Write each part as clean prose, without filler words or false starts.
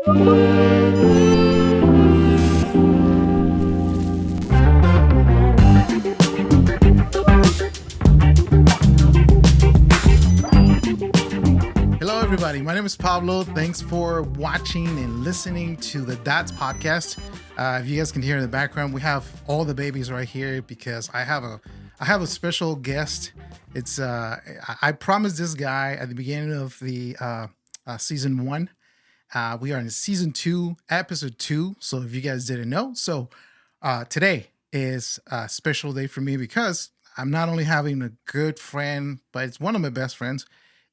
Hello, everybody. My name is Pablo. Thanks for watching and listening to the Dots podcast. If you guys can hear in the background, we have all the babies right here because I have a special guest. It's I promised this guy at the beginning of the season 1. We are in season 2, episode 2. So if you guys didn't know, today is a special day for me because I'm not only having a good friend, but it's one of my best friends.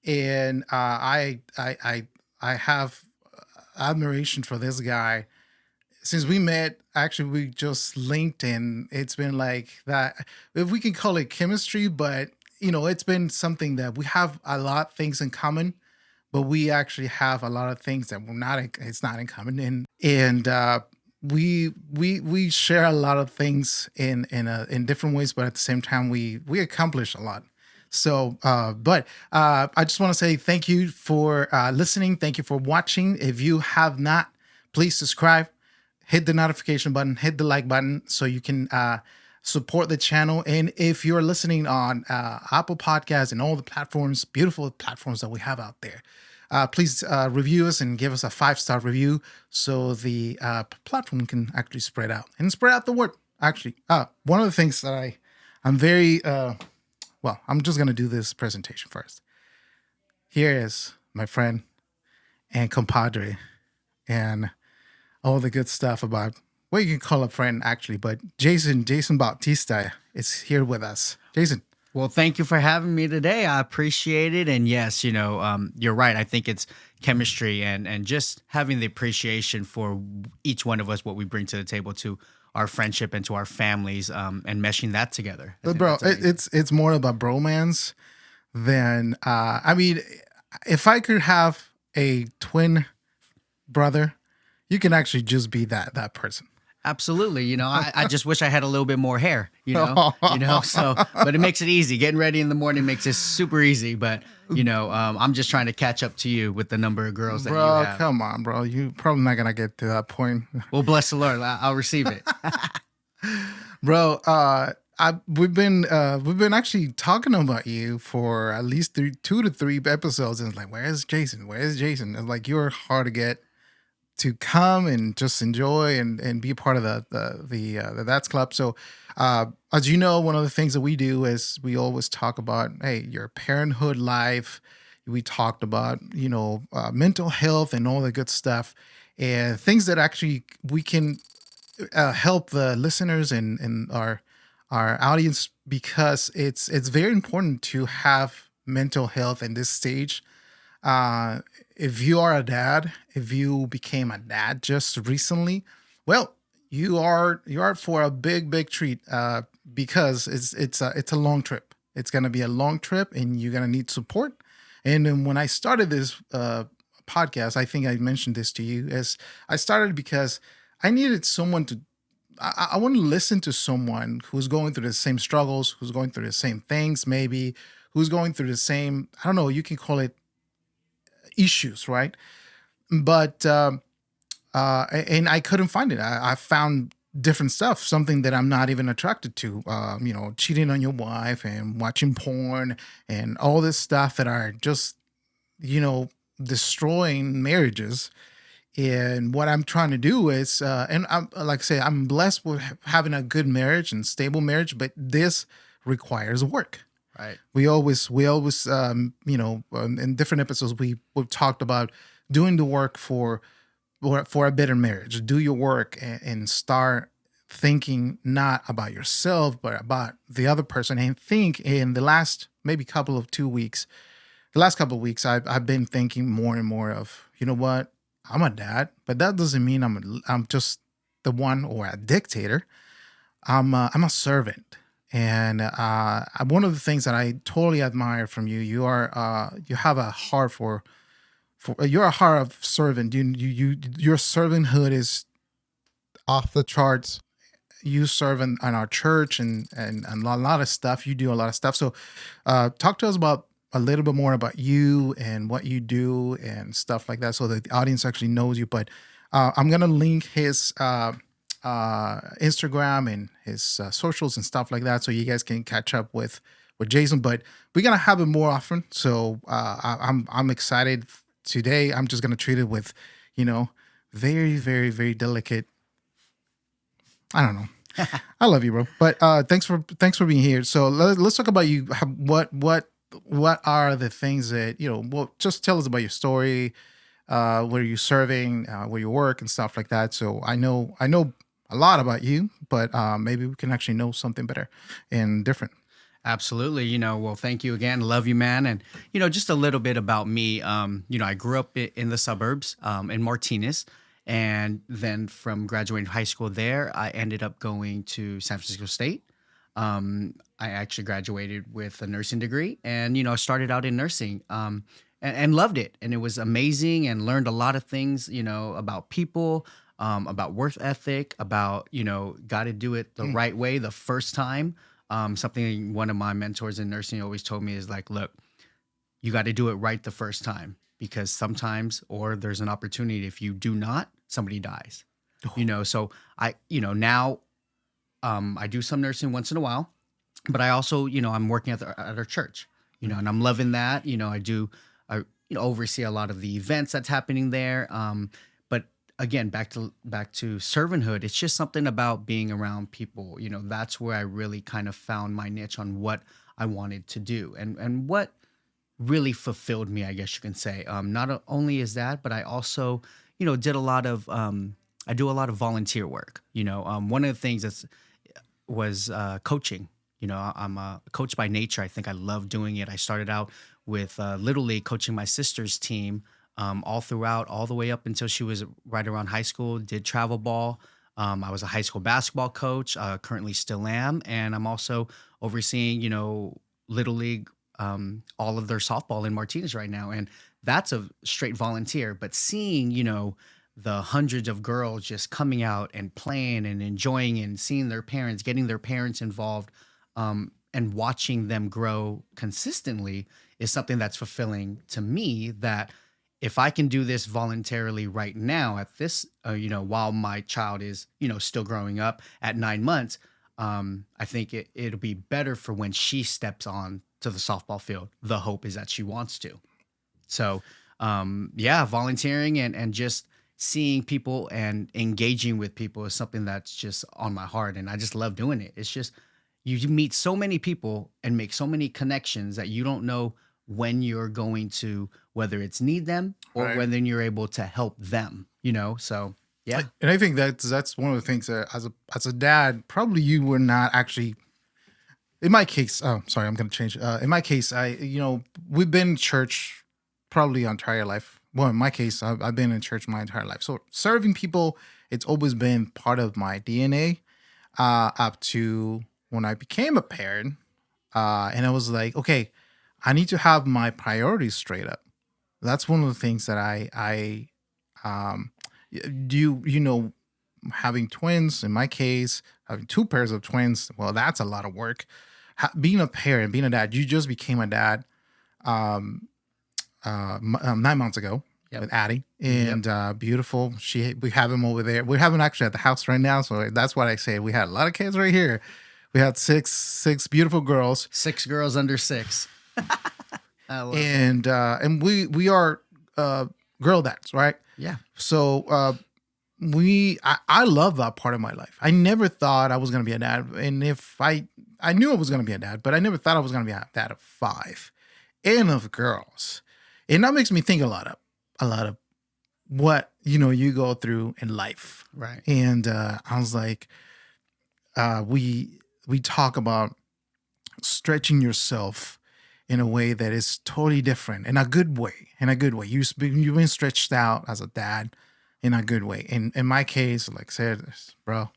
And I have admiration for this guy since we met. Actually, we just linked, and it's been like that. If we can call it chemistry, but it's been something that we have a lot of things in common, but we actually have a lot of things that we're not. It's not in common, and we share a lot of things in different ways, but at the same time, we accomplish a lot. So, but I just want to say thank you for listening. Thank you for watching. If you have not, please subscribe, hit the notification button, hit the like button so you can support the channel. And if you're listening on Apple Podcasts and all the platforms, beautiful platforms that we have out there, please review us and give us a 5-star review so the platform can actually spread out the word. Actually, one of the things that I'm very... Well, I'm just going to do this presentation first. Here is my friend and compadre and all the good stuff about what you can call a friend, actually. But Jason Bautista is here with us. Jason. Well, thank you for having me today. I appreciate it. And yes, you're right. I think it's chemistry and just having the appreciation for each one of us, what we bring to the table to our friendship and to our families, and meshing that together. But bro, it's more about bromance than I mean, if I could have a twin brother, you can actually just be that person. Absolutely. I just wish I had a little bit more hair, so, but it makes it easy. Getting ready in the morning makes it super easy. But, I'm just trying to catch up to you with the number of girls that you have. Bro, come on, bro. You probably not going to get to that point. Well, bless the Lord. I'll receive it. Bro, we've been actually talking about you for at least 2 to 3 episodes. And it's like, where's Jason? It's like, you're hard to get to come and just enjoy and be a part of the That's Club. So, as you know, one of the things that we do is we always talk about, hey, your parenthood life. We talked about, mental health and all the good stuff and things that actually we can help the listeners and our audience, because it's very important to have mental health in this stage. If you are a dad, if you became a dad just recently, well, you are for a big treat, because it's a long trip. It's going to be a long trip and you're going to need support. And then when I started this podcast, I think I mentioned this to you, as I started because I needed someone I want to listen to someone who's going through the same struggles, who's going through the same things, maybe who's going through the same, I don't know, you can call it issues, right? But and I couldn't find it. I found different stuff, something that I'm not even attracted to. Cheating on your wife and watching porn and all this stuff that are just destroying marriages. And what I'm trying to do is, and I'm, like I say, I'm blessed with having a good marriage and stable marriage, but this requires work. Right. We always, in different episodes, we've talked about doing the work for a better marriage. Do your work and start thinking not about yourself, but about the other person. And think in the last maybe couple of weeks, I've been thinking more and more of, you know what, I'm a dad, but that doesn't mean I'm just the one or a dictator. I'm a servant. And one of the things that I totally admire from you, you have a heart you're a heart of servant. Your servanthood is off the charts. You serve in our church and a lot of stuff. You do a lot of stuff. So talk to us about a little bit more about you and what you do and stuff like that, so that the audience actually knows you. But I'm gonna link his Instagram and his socials and stuff like that, so you guys can catch up with Jason. But we're gonna have it more often, so I'm excited today. I'm just gonna treat it with, you know, very, very, very delicate. I don't know. I love you, bro. But thanks for being here. So let's talk about you. What are the things that, well, just tell us about your story, where you're serving, where you work and stuff like that. So I know a lot about you, but maybe we can actually know something better and different. Absolutely. Well, thank you again. Love you, man. And, just a little bit about me. I grew up in the suburbs in Martinez. And then from graduating high school there, I ended up going to San Francisco State. I actually graduated with a nursing degree and, started out in nursing and loved it. And it was amazing and learned a lot of things, about people, about work ethic, about, got to do it the right way the first time. Something one of my mentors in nursing always told me is like, look, you got to do it right the first time, because sometimes, or there's an opportunity, if you do not, somebody dies. So now I do some nursing once in a while, but I also, I'm working at our church, and I'm loving that. I oversee a lot of the events that's happening there. But again, back to servanthood, it's just something about being around people. That's where I really kind of found my niche on what I wanted to do and what really fulfilled me, I guess you can say. Not only is that, but I also, did a lot of, I do a lot of volunteer work. One of the things was coaching. I'm a coach by nature. I think I love doing it. I started out with Little League, coaching my sister's team all throughout, all the way up until she was right around high school, did travel ball. I was a high school basketball coach, currently still am. And I'm also overseeing, Little League, all of their softball in Martinez right now. And that's a straight volunteer. But seeing, the hundreds of girls just coming out and playing and enjoying and seeing their parents, getting their parents involved, and watching them grow consistently is something that's fulfilling to me, that if I can do this voluntarily right now at this, while my child is, still growing up at 9 months, I think it'll be better for when she steps on to the softball field. The hope is that she wants to. So, yeah, volunteering and just seeing people and engaging with people is something that's just on my heart. And I just love doing it. It's just, you meet so many people and make so many connections that you don't know when you're going to, whether it's need them or Right. whether you're able to help them, So, yeah. And I think that's one of the things that as a dad, probably you were not actually. In my case, oh, sorry, I'm going to change. In my case, we've been in church probably our entire life. Well, in my case, I've been in church my entire life. So serving people, it's always been part of my DNA, up to when I became a parent. And I was like, okay, I need to have my priorities straight up. That's one of the things that um, do, having twins, in my case, having two pairs of twins, well, that's a lot of work. Being a parent, being a dad, you just became a dad um, 9 months ago. Yep. With Addie, Yep. and beautiful. We have him over there. We have him actually at the house right now, so that's what I say. We had a lot of kids right here. We had six beautiful girls, 6 girls under 6. I love it. and we are girl dads, right? Yeah. So I love that part of my life. I never thought I was gonna be a dad, and if I knew I was gonna be a dad, but I never thought I was gonna be a dad of 5 and of girls, and that makes me think a lot of what you go through in life, Right. and I was like, we talk about stretching yourself in a way that is totally different, in a good way. You've been stretched out as a dad in a good way. In my case, like I said, bro,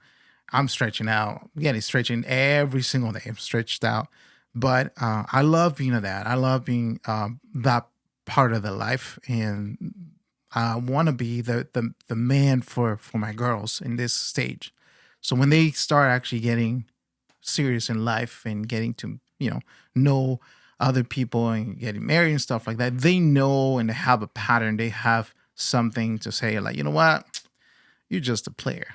I'm stretching out. Yeah, he's stretching every single day. I'm stretched out. But I love being a dad. I love being that part of the life. And I want to be the man for my girls in this stage. So when they start actually getting serious in life and getting to, know other people and getting married and stuff like that, they know and they have a pattern. They have something to say, like, you know what, you're just a player,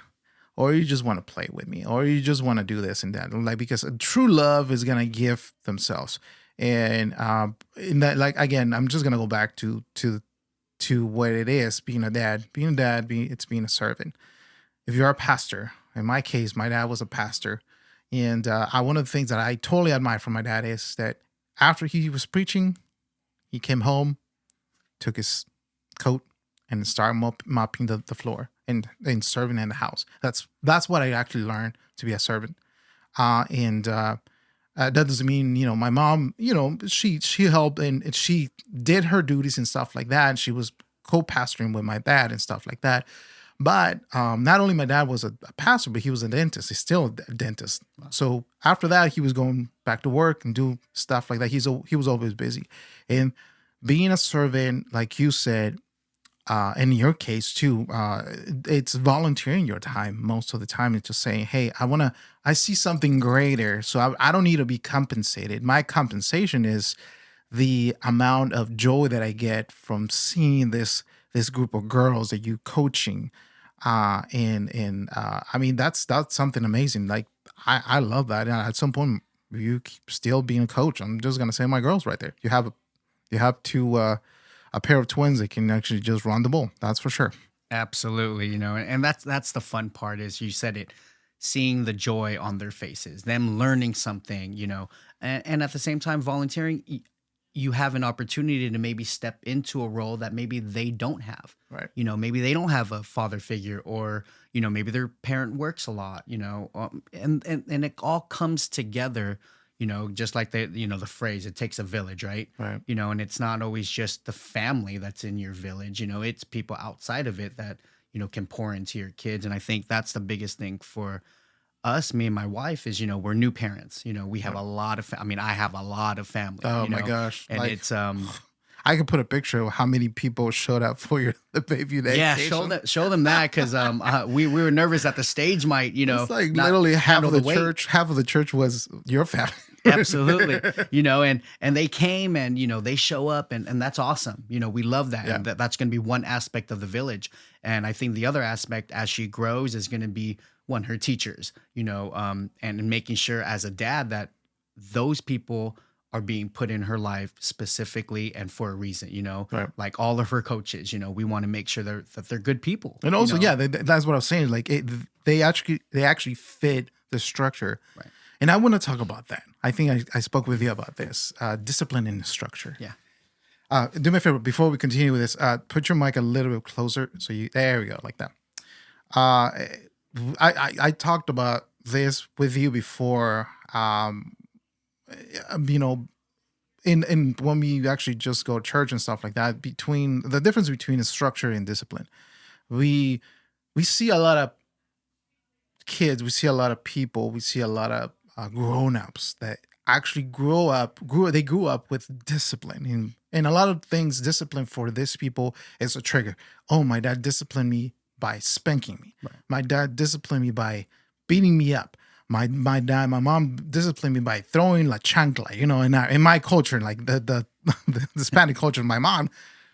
or you just want to play with me, or you just want to do this and that. Like, because a true love is gonna give themselves. And in that, like, again, I'm just gonna go back to what it is being a dad. Being a dad, it's being a servant. If you're a pastor, in my case, my dad was a pastor, and one of the things that I totally admire from my dad is that after he was preaching, he came home, took his coat, and started mopping the floor and serving in the house. That's what I actually learned to be a servant. And that doesn't mean, my mom, she helped and she did her duties and stuff like that. And she was co-pastoring with my dad and stuff like that. But not only my dad was a pastor, but he was a dentist. He's still a dentist. Wow. So after that, he was going back to work and do stuff like that. He was always busy. And being a servant, like you said, in your case too, it's volunteering your time most of the time. It's just saying, hey, I see something greater, so I don't need to be compensated. My compensation is the amount of joy that I get from seeing this group of girls that you coaching. And I mean, that's something amazing. Like, I love that. And at some point, you keep still being a coach. I'm just going to say my girls right there. You have two, a pair of twins that can actually just run the ball. That's for sure. Absolutely. And that's the fun part, is you said it, seeing the joy on their faces, them learning something, and at the same time volunteering, you have an opportunity to maybe step into a role that maybe they don't have. Right. Maybe they don't have a father figure, or, maybe their parent works a lot, and it all comes together, just like the phrase, it takes a village, right? Right. And it's not always just the family that's in your village, it's people outside of it that, can pour into your kids. And I think that's the biggest thing for us, me and my wife, is, we're new parents. We have a lot of, I have a lot of family. Oh my gosh. And like, it's, I could put a picture of how many people showed up for the baby day. Yeah, show them that, because we were nervous that the stage might, it's like literally half of the church was your family. Absolutely. And they came, and, they show up, and that's awesome. We love that. Yeah. And that's going to be one aspect of the village. And I think the other aspect, as she grows, is going to be her teachers, and making sure as a dad that those people are being put in her life specifically and for a reason, Right. Like all of her coaches, we want to make sure that they're good people. And also, that's what I was saying. Like, they actually fit the structure. Right. And I want to talk about that. I think I spoke with you about this, discipline in the structure. Yeah. Do me a favor, before we continue with this, put your mic a little bit closer. There we go, like that. I talked about this with you before, in when we actually just go to church and stuff like that, between the difference between structure and discipline. We see a lot of kids, we see a lot of people, we see a lot of grown-ups that actually grew up with discipline. And a lot of things, discipline for these people is a trigger. Oh, my dad disciplined me by spanking me. Right. My dad disciplined me by beating me up. My mom disciplined me by throwing la chancla. In my culture, like the Hispanic culture, my mom,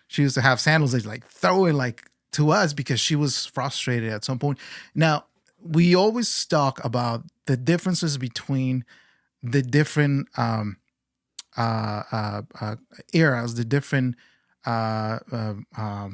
she used to have sandals that like throwing like to us because she was frustrated at some point. Now, we always talk about the differences between the different eras, the different the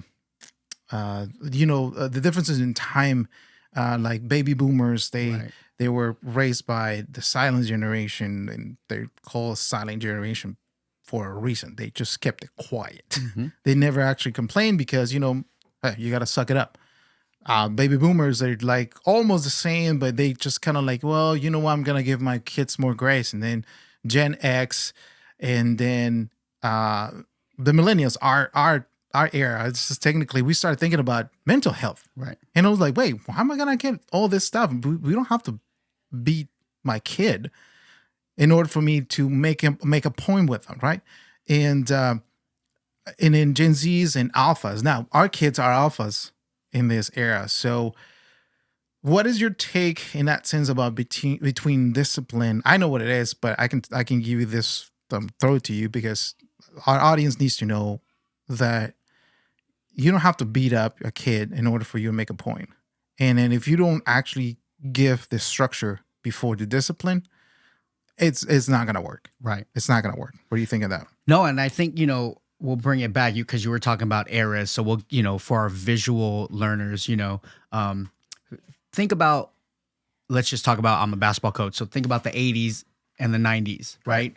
differences in time, like baby boomers, they were raised by the silent generation, and they're called silent generation for a reason. They just kept it quiet. Mm-hmm. They never actually complained because, hey, you got to suck it up. Baby boomers are like almost the same, but they just kind of like, well, you know what, I'm going to give my kids more grace. And then Gen X, and then the millennials, our era, it's just technically, we started thinking about mental health. Right. And I was like, wait, how am I going to get all this stuff? We don't have to beat my kid in order for me to make a point with them, right? And in Gen Zs and alphas. Now, our kids are alphas in this era. So what is your take in that sense about between discipline? I know what it is, but I can give you this throw it to you because our audience needs to know that you don't have to beat up a kid in order for you to make a point. And then if you don't actually give the structure before the discipline, it's not gonna work. Right. It's not gonna work. What do you think of that? No, and I think, we'll bring it back because you were talking about eras. So we'll, for our visual learners, think about, let's just talk about, I'm a basketball coach. So think about the 80s and the 90s, right?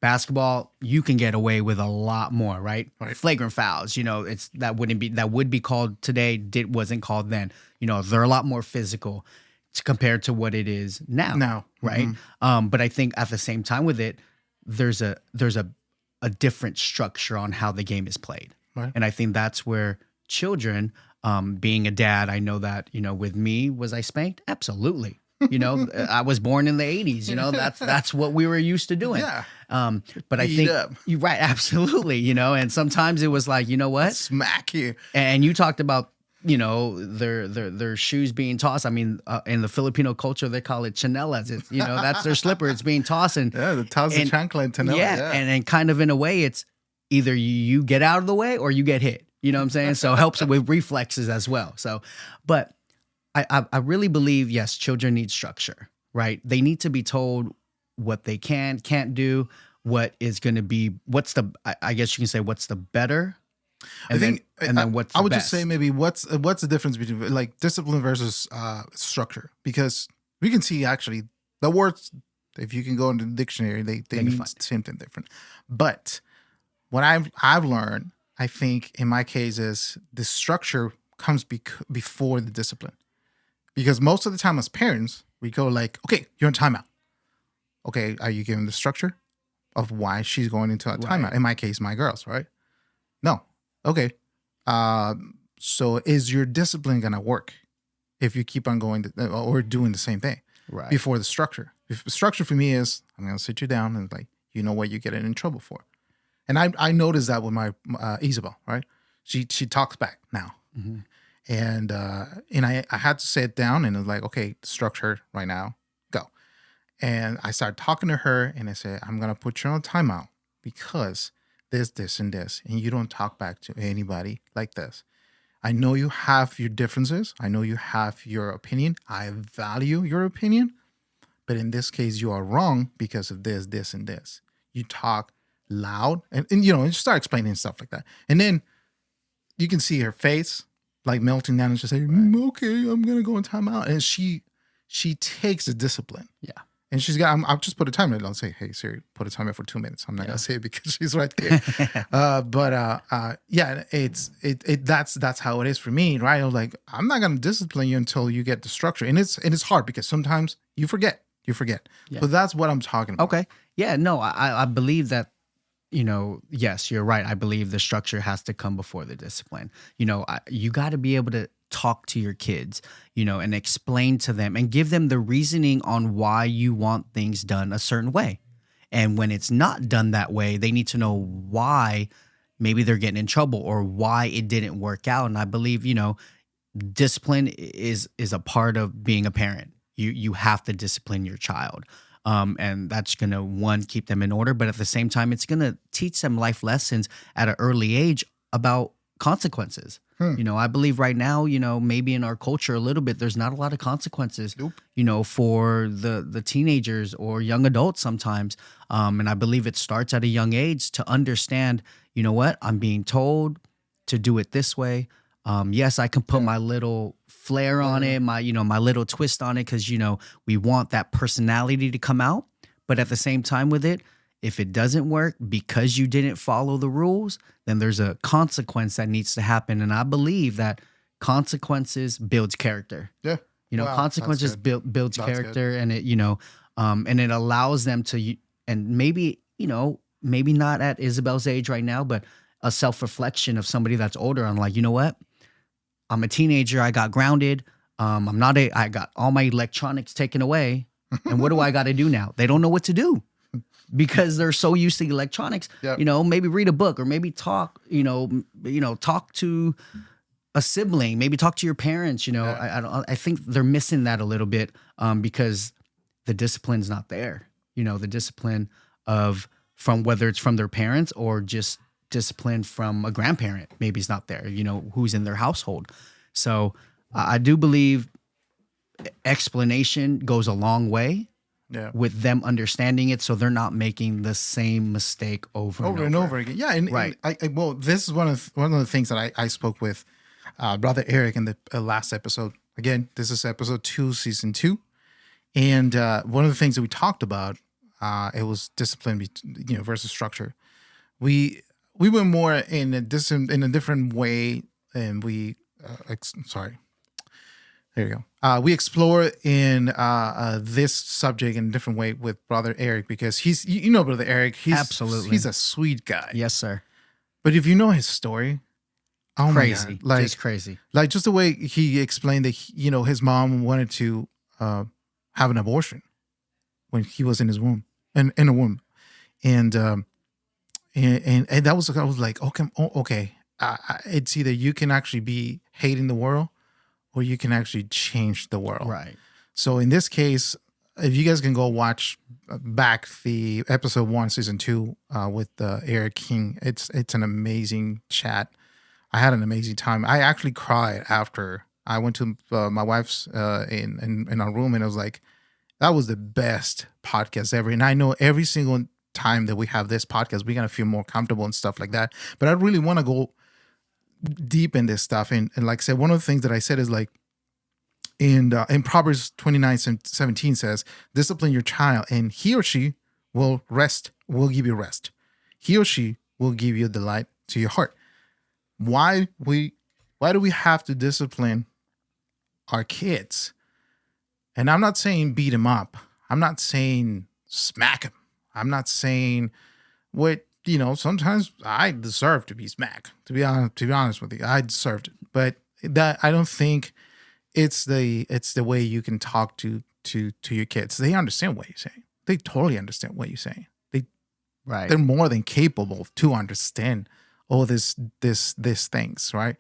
Basketball, you can get away with a lot more, right? Flagrant fouls, that would be called today, wasn't called then. They're a lot more physical compared to what it is now. Right? But I think at the same time with it, there's a different structure on how the game is played. Right. And I think that's where children, being a dad, I know that, with me, was I spanked? Absolutely. I was born in the 80s, that's what we were used to doing. Yeah. But I think you're right. Absolutely. And sometimes it was like, you know what? Smack you. And you talked about, their shoes being tossed. I mean, in the Filipino culture, they call it chanelas. It's, that's their slipper. It's being tossed. And the toss of chancla and chanela. Yeah. And kind of in a way, it's either you get out of the way or you get hit. You know what I'm saying? So it helps with reflexes as well. So, but I really believe, yes, children need structure, right? They need to be told what they can't do, what is going to be, I guess you can say, what's the better. And then what's the I would best. just say maybe what's the difference between like discipline versus structure? Because we can see actually the words, if you can go into the dictionary, they mean the same thing different. But what I've learned, I think in my case, is the structure comes before the discipline. Because most of the time as parents, we go like, okay, you're in timeout. Okay, are you giving the structure of why she's going into a timeout? Right. In my case, my girls, right? No. Okay. So is your discipline going to work if you keep on going or doing the same thing before the structure? If the structure for me is, I'm going to sit you down and like, you know what you're getting in trouble for. And I noticed that with my Isabel, right? She talks back now. Mm-hmm. And I had to sit down and it was like, okay, structure right now, go. And I started talking to her and I said, I'm going to put you on timeout because this, and this, and you don't talk back to anybody like this. I know you have your differences. I know you have your opinion. I value your opinion. But in this case, you are wrong because of this, and this. You talk loud and you start explaining stuff like that. And then you can see her face like melting down and just saying, okay, I'm going to go in timeout. And she takes the discipline. Yeah. And she's got, I'll just put a timer. I'll say, hey, Siri, put a timer for 2 minutes. I'm not going to say it because she's right there. That's how it is for me, right? I was like, I'm not going to discipline you until you get the structure. And it's hard because sometimes you forget. Yeah. But that's what I'm talking about. Okay. Yeah, no, I believe that, yes, you're right. I believe the structure has to come before the discipline. You got to be able to talk to your kids, and explain to them and give them the reasoning on why you want things done a certain way. And when it's not done that way, they need to know why maybe they're getting in trouble or why it didn't work out. And I believe, discipline is a part of being a parent. You have to discipline your child. And that's going to, one, keep them in order, but at the same time, it's going to teach them life lessons at an early age about consequences. I believe right now, maybe in our culture a little bit, there's not a lot of consequences, for the teenagers or young adults sometimes. And I believe it starts at a young age to understand, what, I'm being told to do it this way. Yes, I can put my little flair on it, my little twist on it, because, we want that personality to come out. But at the same time with it, if it doesn't work because you didn't follow the rules, then there's a consequence that needs to happen. And I believe that consequences builds character. Yeah. Consequences builds character, good. And it, and it allows them to, and maybe not at Isabel's age right now, but a self-reflection of somebody that's older. I'm like, you know what? I'm a teenager. I got grounded. I got all my electronics taken away. And what do I got to do now? They don't know what to do because they're so used to electronics. Yep. Maybe read a book or maybe talk, talk to a sibling, maybe talk to your parents. I think they're missing that a little bit because the discipline's not there. The discipline of from whether it's from their parents or just discipline from a grandparent. Maybe it's not there, who's in their household. So I do believe explanation goes a long way Yeah. with them understanding it, so they're not making the same mistake over and over again. Yeah, and, Right. and well, this is one of the things that I spoke with brother Eric in the last episode. Again, this is episode 2, season 2, and one of the things that we talked about, it was discipline, versus structure. We went more in a different way, and we sorry. There you go. We explore in this subject in a different way with brother Eric, because he's, brother Eric, Absolutely. he's a sweet guy. Yes, sir. But if you know his story, oh Crazy. my God, Just crazy. like just the way he explained that, his mom wanted to have an abortion when he was in his womb, in a womb, and that was, I was like, okay, it's either you can actually be hating the world, or you can actually change the world. Right. So in this case, if you guys can go watch back the episode 1, season 2 with Eric King, it's an amazing chat. I had an amazing time. I actually cried after I went to my wife's in our room, and I was like, that was the best podcast ever. And I know every single time that we have this podcast, we're gonna feel more comfortable and stuff like that. But I really want to go deep in this stuff, and like I said, one of the things that I said is like in Proverbs 29:17 says, discipline your child, and he or she will give you rest. He or she will give you delight to your heart. Why do we have to discipline our kids? And I'm not saying beat them up. I'm not saying smack them. I'm not saying what, sometimes I deserve to be smacked. To be honest with you, I deserved it. But that, I don't think it's the way you can talk to your kids. They understand what you're saying. They totally understand what you're saying. Right. They're more than capable to understand all this things, right?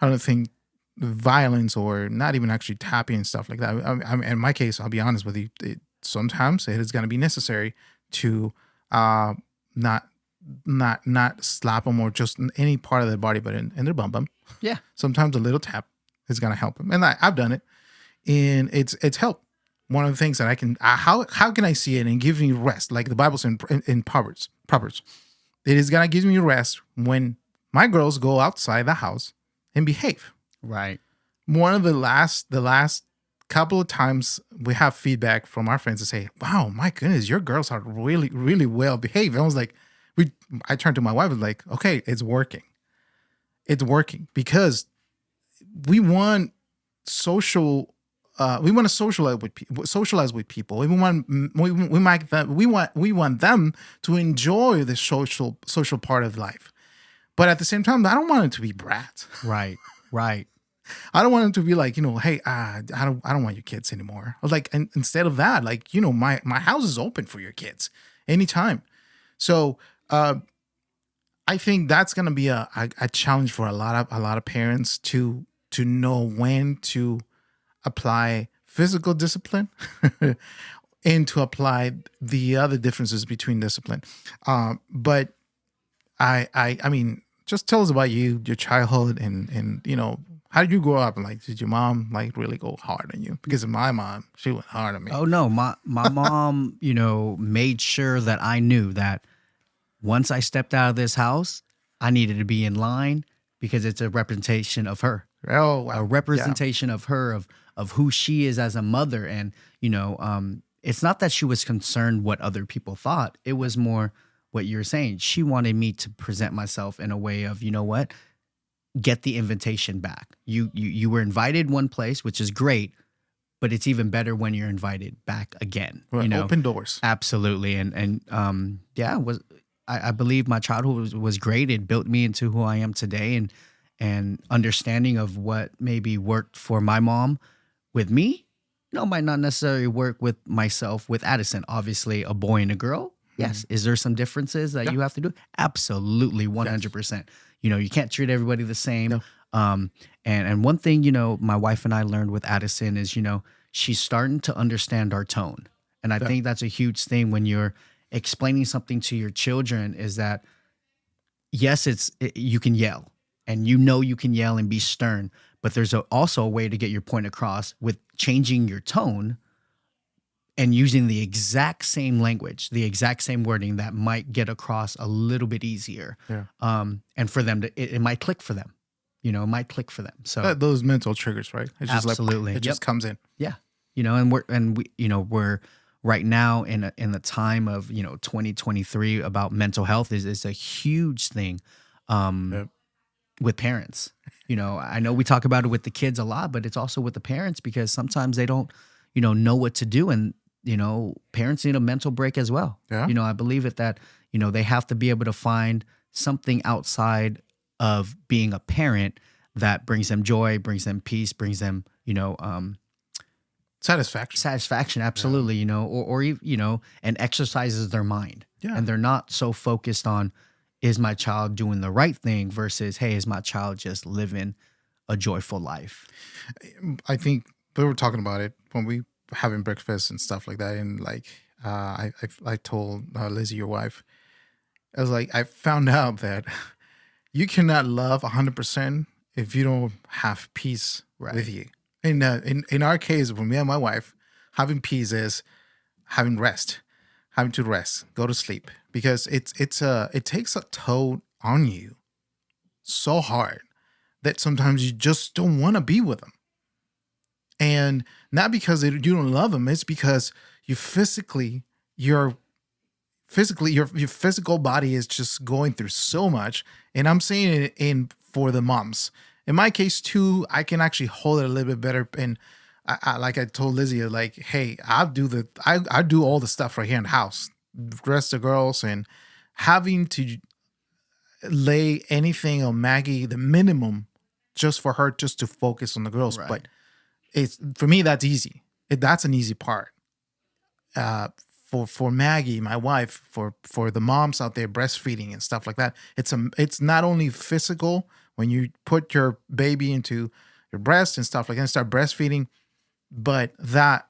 I don't think violence, or not even actually tapping and stuff like that. In my case, I'll be honest with you, sometimes it is going to be necessary to not slap them, or just in any part of their body, but in their bum. Yeah. Sometimes a little tap is going to help them, and I've done it, and it's helped. One of the things that I can, how can I see it and give me rest? Like the Bible says in Proverbs, it is going to give me rest when my girls go outside the house and behave. Right. One of the last couple of times we have feedback from our friends to say, wow, my goodness, your girls are really, really well behaved. I was like, I turned to my wife and was like, okay, it's working. It's working, because we want social. We want to socialize with people. We want them to enjoy the social part of life. But at the same time, I don't want it to be brats. Right. Right. I don't want them to be like, hey, I don't want your kids anymore. Like, and instead of that, like, my house is open for your kids anytime. So I think that's gonna be a challenge for a lot of parents to know when to apply physical discipline and to apply the other differences between discipline. But I mean, just tell us about your childhood, and how did you grow up? And like, did your mom like really go hard on you? Because my mom, she went hard on me. Oh no, my mom, made sure that I knew that once I stepped out of this house, I needed to be in line, because it's a representation of her. Oh, wow. A representation of her, of who she is as a mother. And, it's not that she was concerned what other people thought. It was more what you're saying. She wanted me to present myself in a way of, what? Get the invitation back. You were invited one place, which is great, but it's even better when you're invited back again. Right, open doors. Absolutely. And I believe my childhood was great. It built me into who I am today, and understanding of what maybe worked for my mom with me, might not necessarily work with myself with Addison. Obviously, a boy and a girl. Yes. Is there some differences that you have to do? Absolutely, 100%. You can't treat everybody the same. No. And one thing, my wife and I learned with Addison is, she's starting to understand our tone. And I think that's a huge thing when you're explaining something to your children is that yes, you can yell, and you can yell and be stern, but there's also a way to get your point across with changing your tone and using the exact same language, the exact same wording that might get across a little bit easier. Yeah. And for them it might click for them. It might click for them. So those mental triggers, right? It's just absolutely, like, it just comes in. Yeah. And we're right now in the time of 2023 about mental health is a huge thing with parents. I know we talk about it with the kids a lot, but it's also with the parents because sometimes they don't know what to do, and parents need a mental break as well. Yeah. I believe it that they have to be able to find something outside of being a parent that brings them joy, brings them peace, brings them satisfaction, absolutely. Or and exercises their mind. Yeah. And they're not so focused on, is my child doing the right thing versus, hey, is my child just living a joyful life? I think we were talking about it when we were having breakfast and stuff like that, and like I told Lizzie, your wife, I was like, I found out that you cannot love 100% if you don't have peace with you. In our case, for me and my wife, having peace is having to rest, go to sleep, because it takes a toll on you so hard that sometimes you just don't want to be with them, and not because you don't love them, it's because your physical body is just going through so much. And I'm saying it for the moms. In my case too, I can actually hold it a little bit better. And I like I told Lizzie, like, hey, I do all the stuff right here in the house, dress the girls, and having to lay anything on Maggie, the minimum, just for her just to focus on the girls. Right. But it's, for me, that's easy. That's an easy part. For Maggie, my wife, for the moms out there breastfeeding and stuff like that, it's not only physical when you put your baby into your breast and stuff like that and start breastfeeding, but that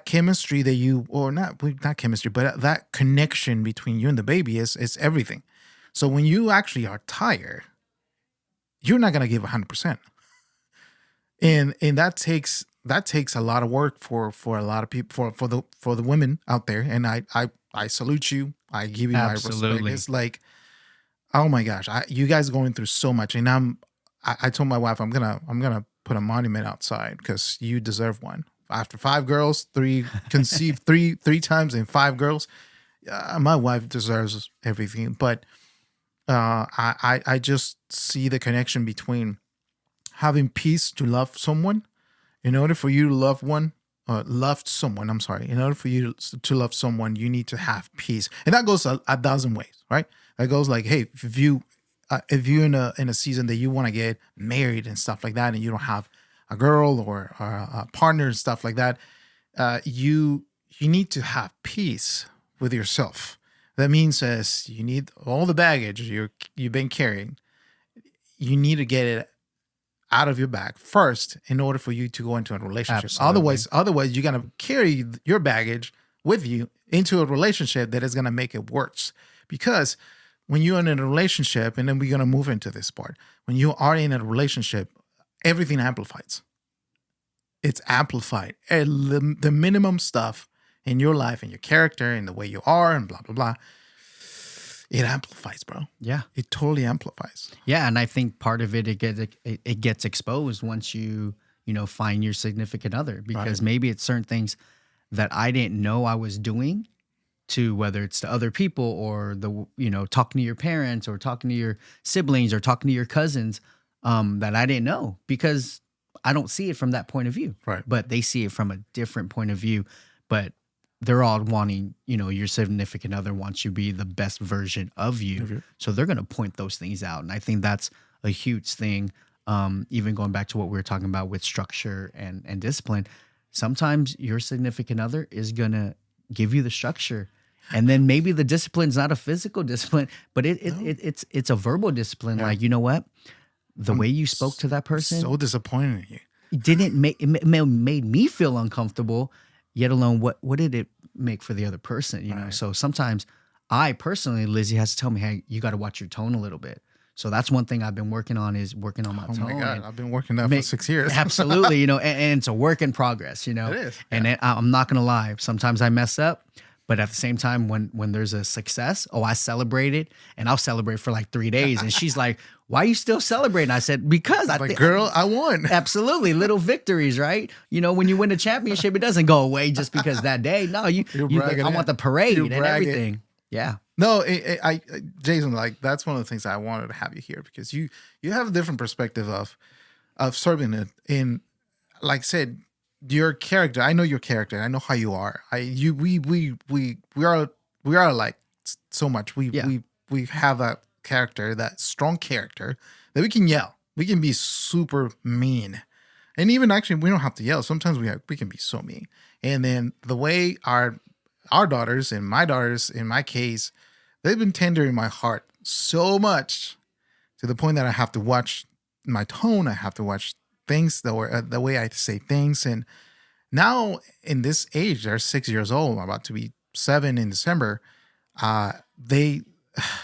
chemistry that not chemistry, but that connection between you and the baby is everything. So when you actually are tired, you're not gonna give 100%, and that takes a lot of work for a lot of people, for the women out there. And I salute you. I give you Absolutely. my respect. It's like, oh my gosh, you guys are going through so much. And I told my wife, I'm gonna put a monument outside because you deserve one. After 5 girls, 3 conceived, three times, and 5 girls, my wife deserves everything. But I just see the connection between having peace to love someone. In order for you to love someone, in order for you to love someone, you need to have peace. And that goes a thousand ways, right? That goes like, hey, if you're in a season that you want to get married and stuff like that, and you don't have a girl or a partner and stuff like that, you need to have peace with yourself. That means you need all the baggage you've been carrying. You need to get it out of your bag first in order for you to go into a relationship. Absolutely. Otherwise you're going to carry your baggage with you into a relationship that is going to make it worse. Because when you're in a relationship, and then we're going to move into this part, when you are in a relationship, everything amplifies. It's amplified. The minimum stuff in your life and your character and the way you are and blah, blah, blah, it amplifies, bro. Yeah. It totally amplifies. Yeah, and I think part of it gets exposed once you find your significant other, because maybe it's certain things that I didn't know I was doing, to whether it's to other people or talking to your parents or talking to your siblings or talking to your cousins, that I didn't know because I don't see it from that point of view. Right. But they see it from a different point of view. But they're all wanting, your significant other wants you to be the best version of you. Mm-hmm. So they're going to point those things out. And I think that's a huge thing. Even going back to what we were talking about with structure and discipline, sometimes your significant other is going to give you the structure. And then maybe the discipline's not a physical discipline, but it's a verbal discipline. Yeah. Like, you know what? The way you spoke to that person. So disappointed in you. It made me feel uncomfortable. Yet alone, what did it make for the other person, you know? Right. So sometimes I personally, Lizzie has to tell me, hey, you got to watch your tone a little bit. So that's one thing I've been working on, is working on my Oh tone. my God, And I've been working that for 6 years. absolutely, you know, and it's a work in progress, you know. It is, And I'm not gonna lie, sometimes I mess up, but at the same time, when there's a success, I celebrate it, and I'll celebrate for like 3 days. And she's like, "Why are you still celebrating?" I said, "Because I Like, think." girl, I won. Absolutely, little victories, right? You know, when you win a championship, it doesn't go away just because that day. No, You're you bragging I want the parade You're and bragging. everything. Yeah. No, Jason, like, that's one of the things I wanted to have you here, because you have a different perspective of serving it in, like I said, your character. I know your character. I know how you are. We are like so much. Yeah. We have a character, that strong character, that we can yell. We can be super mean. And even actually, we don't have to yell. Sometimes we can be so mean. And then the way our daughters, and my daughters in my case, they've been tender in my heart so much, to the point that I have to watch my tone. I have to watch things, the way I say things. And now in this age, they're 6 years old. I'm about to be 7 in December. They,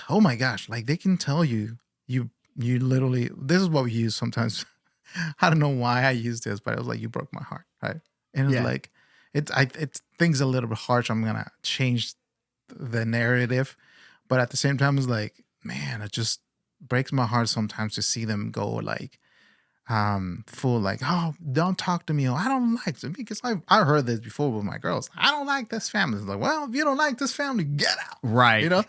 oh my gosh, like, they can tell you literally. This is what we use sometimes. I don't know why I use this, but it was like, you broke my heart, right? And it was Yeah. like, it's things a little bit harsh. I'm gonna change the narrative, but at the same time, it's like, man, it just breaks my heart sometimes to see them go like, full like, oh, don't talk to me, or I don't like them, because I heard this before with my girls. I don't like this family. It's like, well, if you don't like this family, get out. Right. You know,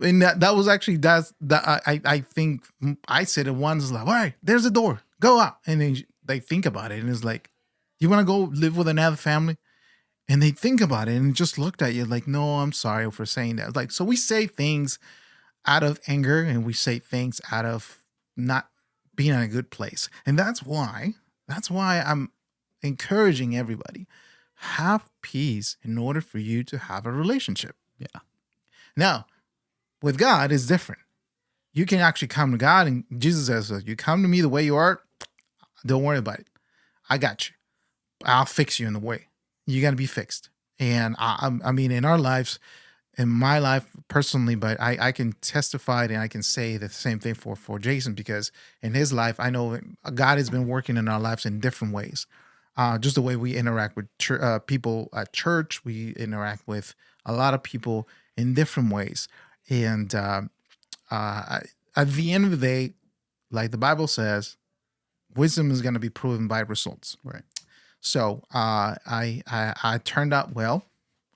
and that was actually, I think I said it once, like, all right, there's a door, go out, and then they think about it, and it's like, you want to go live with another family, and they think about it and just looked at you like, no, I'm sorry for saying that. Like, so we say things out of anger, and we say things out of not being in a good place, and that's why I'm encouraging everybody, have peace in order for you to have a relationship. Yeah. Now, with God, it's different. You can actually come to God, and Jesus says, you come to me the way you are, don't worry about it. I got you. I'll fix you in the way. You got to be fixed. And I mean, in our lives, in my life personally, but I can testify and I can say the same thing for Jason, because in his life, I know God has been working in our lives in different ways. Just the way we interact with people at church, we interact with a lot of people in different ways. And at the end of the day, like the Bible says, wisdom is going to be proven by results. Right. So I turned out well.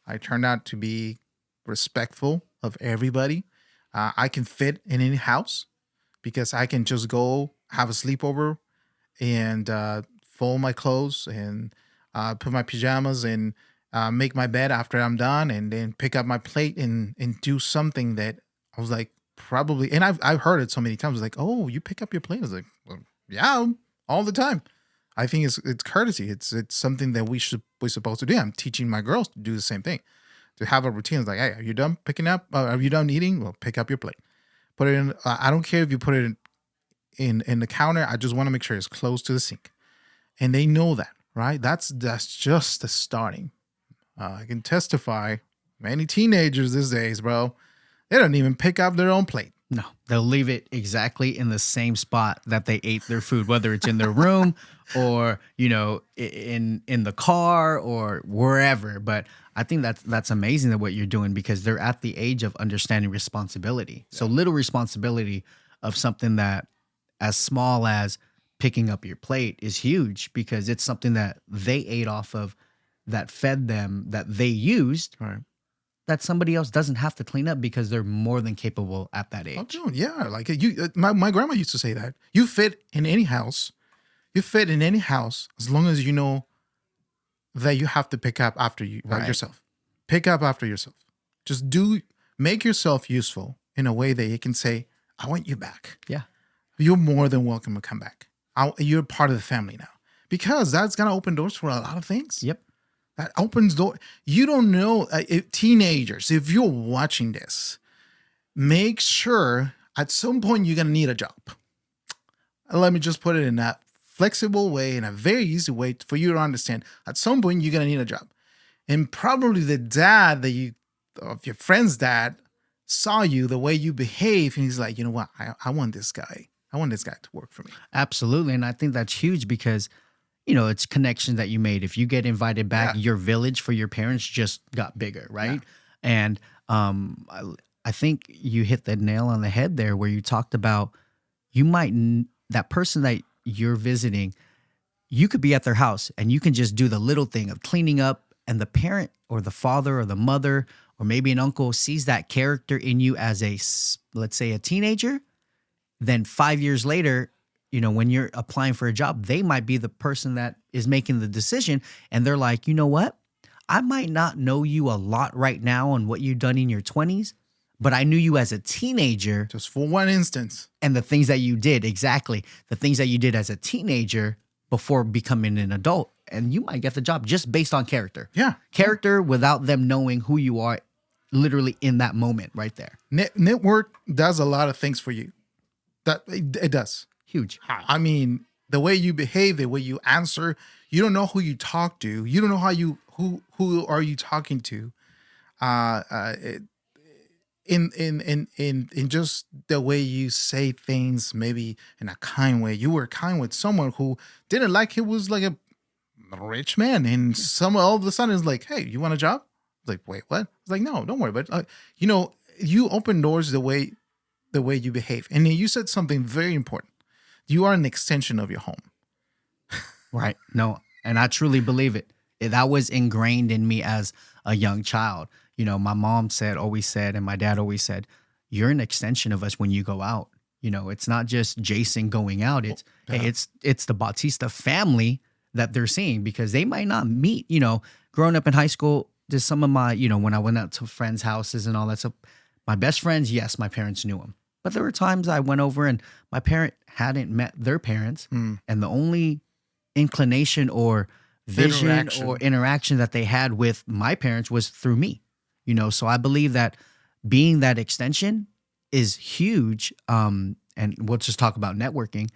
I turned out to be respectful of everybody. I can fit in any house, because I can just go have a sleepover and fold my clothes and put my pajamas and make my bed after I'm done, and then pick up my plate and do something that I was like, probably, and I've heard it so many times, like, oh, you pick up your plate. I was like, well, yeah, all the time. I think it's courtesy. It's something that we're supposed to do. I'm teaching my girls to do the same thing, to have a routine. It's like, hey, are you done picking up? Are you done eating? Well, pick up your plate. Put it in. I don't care if you put it in the counter. I just want to make sure it's close to the sink, and they know that, right? That's just the starting. I can testify. Many teenagers these days, bro, they don't even pick up their own plate. No, they'll leave it exactly in the same spot that they ate their food, whether it's in their room or, you know, in the car or wherever. But I think that's amazing that what you're doing, because they're at the age of understanding responsibility. Yeah. So little responsibility of something that as small as picking up your plate is huge, because it's something that they ate off of, that fed them, that they used. Right. That somebody else doesn't have to clean up, because they're more than capable at that age. Oh, dude, yeah, like you, my grandma used to say that you fit in any house. You fit in any house as long as you know that you have to pick up after yourself. Pick up after yourself. Just make yourself useful in a way that you can say, I want you back. Yeah. You're more than welcome to come back. You're part of the family now, because that's going to open doors for a lot of things. Yep. That opens door. You don't know, teenagers, if you're watching this, make sure at some point you're going to need a job. Let me just put it in that flexible way, in a very easy way for you to understand. At some point, you're going to need a job. And probably the dad of your friend's dad saw you, the way you behave, and he's like, you know what? I want this guy. I want this guy to work for me. Absolutely. And I think that's huge because, it's connection that you made. If you get invited back, Yeah. your village for your parents just got bigger, right? Yeah. And I think you hit the nail on the head there where you talked about that person that you're visiting, you could be at their house and you can just do the little thing of cleaning up, and the parent or the father or the mother or maybe an uncle sees that character in you as let's say a teenager. Then 5 years later, when you're applying for a job, they might be the person that is making the decision. And they're like, you know what? I might not know you a lot right now on what you've done in your 20s, but I knew you as a teenager. Just for one instance. And the things that you did, exactly. The things that you did as a teenager before becoming an adult. And you might get the job just based on character. Yeah. Character without them knowing who you are literally in that moment right there. Network does a lot of things for you. That it does. Huge. I mean, the way you behave, the way you answer, you don't know who you talk to. You don't know who are you talking to. In just the way you say things, maybe in a kind way. You were kind with someone who didn't like, he was like a rich man, and all of a sudden is like, hey, you want a job? Like, wait, what? It's like, no, don't worry. But you open doors the way you behave. And then you said something very important. You are an extension of your home. Right. No, and I truly believe it. That was ingrained in me as a young child. My mom always said, and my dad always said, you're an extension of us when you go out. It's not just Jason going out. It's, hey, it's the Bautista family that they're seeing, because they might not meet, growing up in high school. There's some of my, when I went out to friends' houses and all that stuff, my best friends, yes, my parents knew them. But there were times I went over and my parent hadn't met their parents. And the only inclination or vision or interaction that they had with my parents was through me. So I believe that being that extension is huge. And we'll just talk about networking,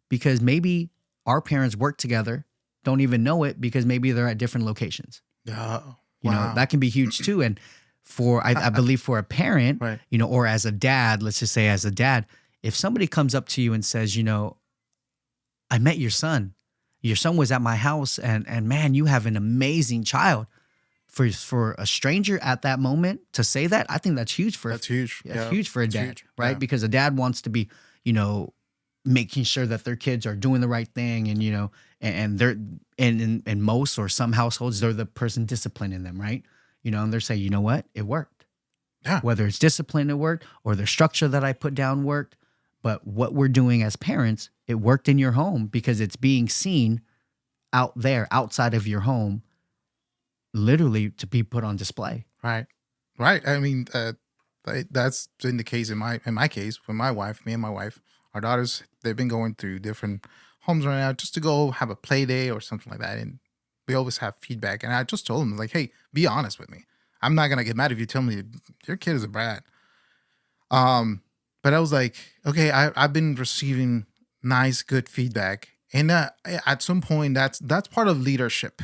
because maybe our parents work together, don't even know it, because maybe they're at different locations. Oh, That can be huge too. And I believe for a parent, right. Or as a dad, let's just say as a dad, if somebody comes up to you and says, I met your son was at my house, and man, you have an amazing child. For a stranger at that moment to say that, I think that's huge That's huge. That's huge for a dad, huge. right? Yeah. Because a dad wants to be, making sure that their kids are doing the right thing, and and they're in most or some households, they're the person disciplining them, right? And they're saying, you know what, it worked. Yeah. Whether it's discipline, it worked, or the structure that I put down worked. But what we're doing as parents, it worked in your home because it's being seen out there, outside of your home, literally to be put on display. Right. I mean, that's in the case in my case with my wife, me and my wife, our daughters, they've been going through different homes right now just to go have a play day or something like that. And we always have feedback. And I just told them, like, hey, be honest with me. I'm not going to get mad if you tell me your kid is a brat. But I was like, okay, I've been receiving nice, good feedback. And at some point, that's part of leadership.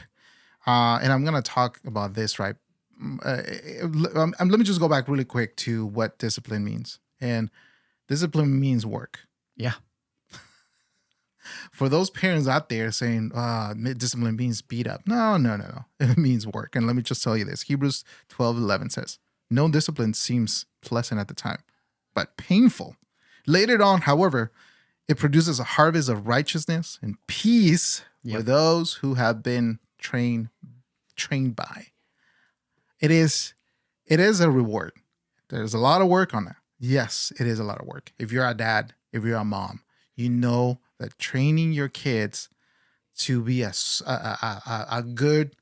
And I'm going to talk about this, right? Let me just go back really quick to what discipline means. And discipline means work. Yeah. For those parents out there saying, discipline means beat up. No. It means work. And let me just tell you this. Hebrews 12:11 says, no discipline seems pleasant at the time, but painful. Later on, however, it produces a harvest of righteousness and peace for those who have been trained by. It is a reward. There's a lot of work on that. Yes, it is a lot of work. If you're a dad, if you're a mom, you know that training your kids to be a good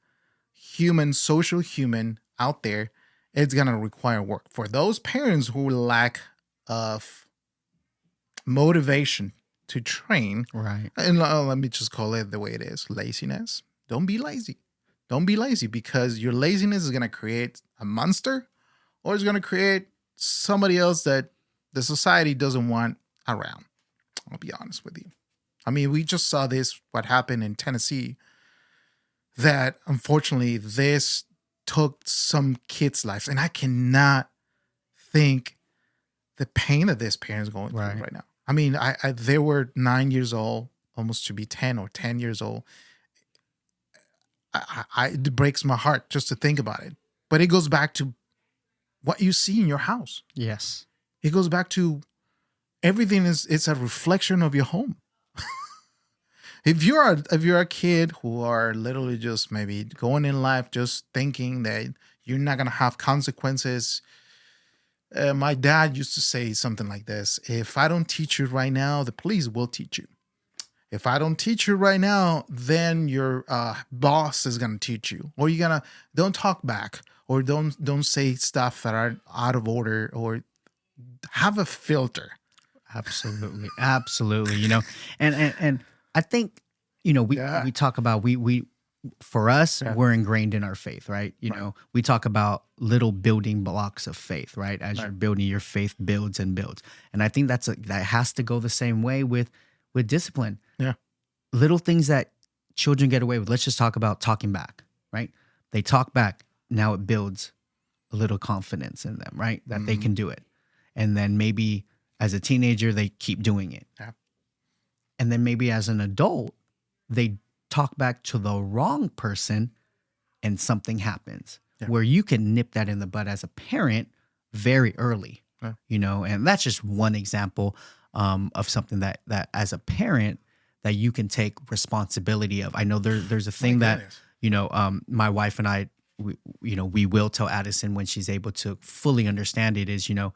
human, social human out there, it's gonna require work. For those parents who lack of motivation to train, right? And let me just call it the way it is: laziness. Don't be lazy. Don't be lazy, because your laziness is gonna create a monster, or it's gonna create somebody else that the society doesn't want around. I'll be honest with you. I mean, we just saw what happened in Tennessee, that unfortunately this took some kids' lives, and I cannot think the pain that this parent's going through right now. I mean, they were 9 years old, almost to be 10 or 10 years old. It breaks my heart just to think about it. But it goes back to what you see in your house. Yes. It goes back to everything it's a reflection of your home. If you're a kid who are literally just maybe going in life just thinking that you're not gonna have consequences, my dad used to say something like this: "If I don't teach you right now, the police will teach you. If I don't teach you right now, then your boss is gonna teach you, or you're gonna don't talk back, or don't say stuff that are out of order, or have a filter." Absolutely. Absolutely. You know, and I think, you know, we talk about, we for us, we're ingrained in our faith, right? You know, we talk about little building blocks of faith, right? As you're building, your faith builds and builds. And I think that has to go the same way with discipline. Yeah. Little things that children get away with. Let's just talk about talking back, right? They talk back. Now it builds a little confidence in them, right? That they can do it. And then maybe as a teenager, they keep doing it. Yeah. And then maybe as an adult, they talk back to the wrong person and something happens where you can nip that in the bud as a parent very early, you know, and that's just one example of something that as a parent that you can take responsibility of. I know there's a thing that, you know, my wife and I, we will tell Addison when she's able to fully understand it is, you know,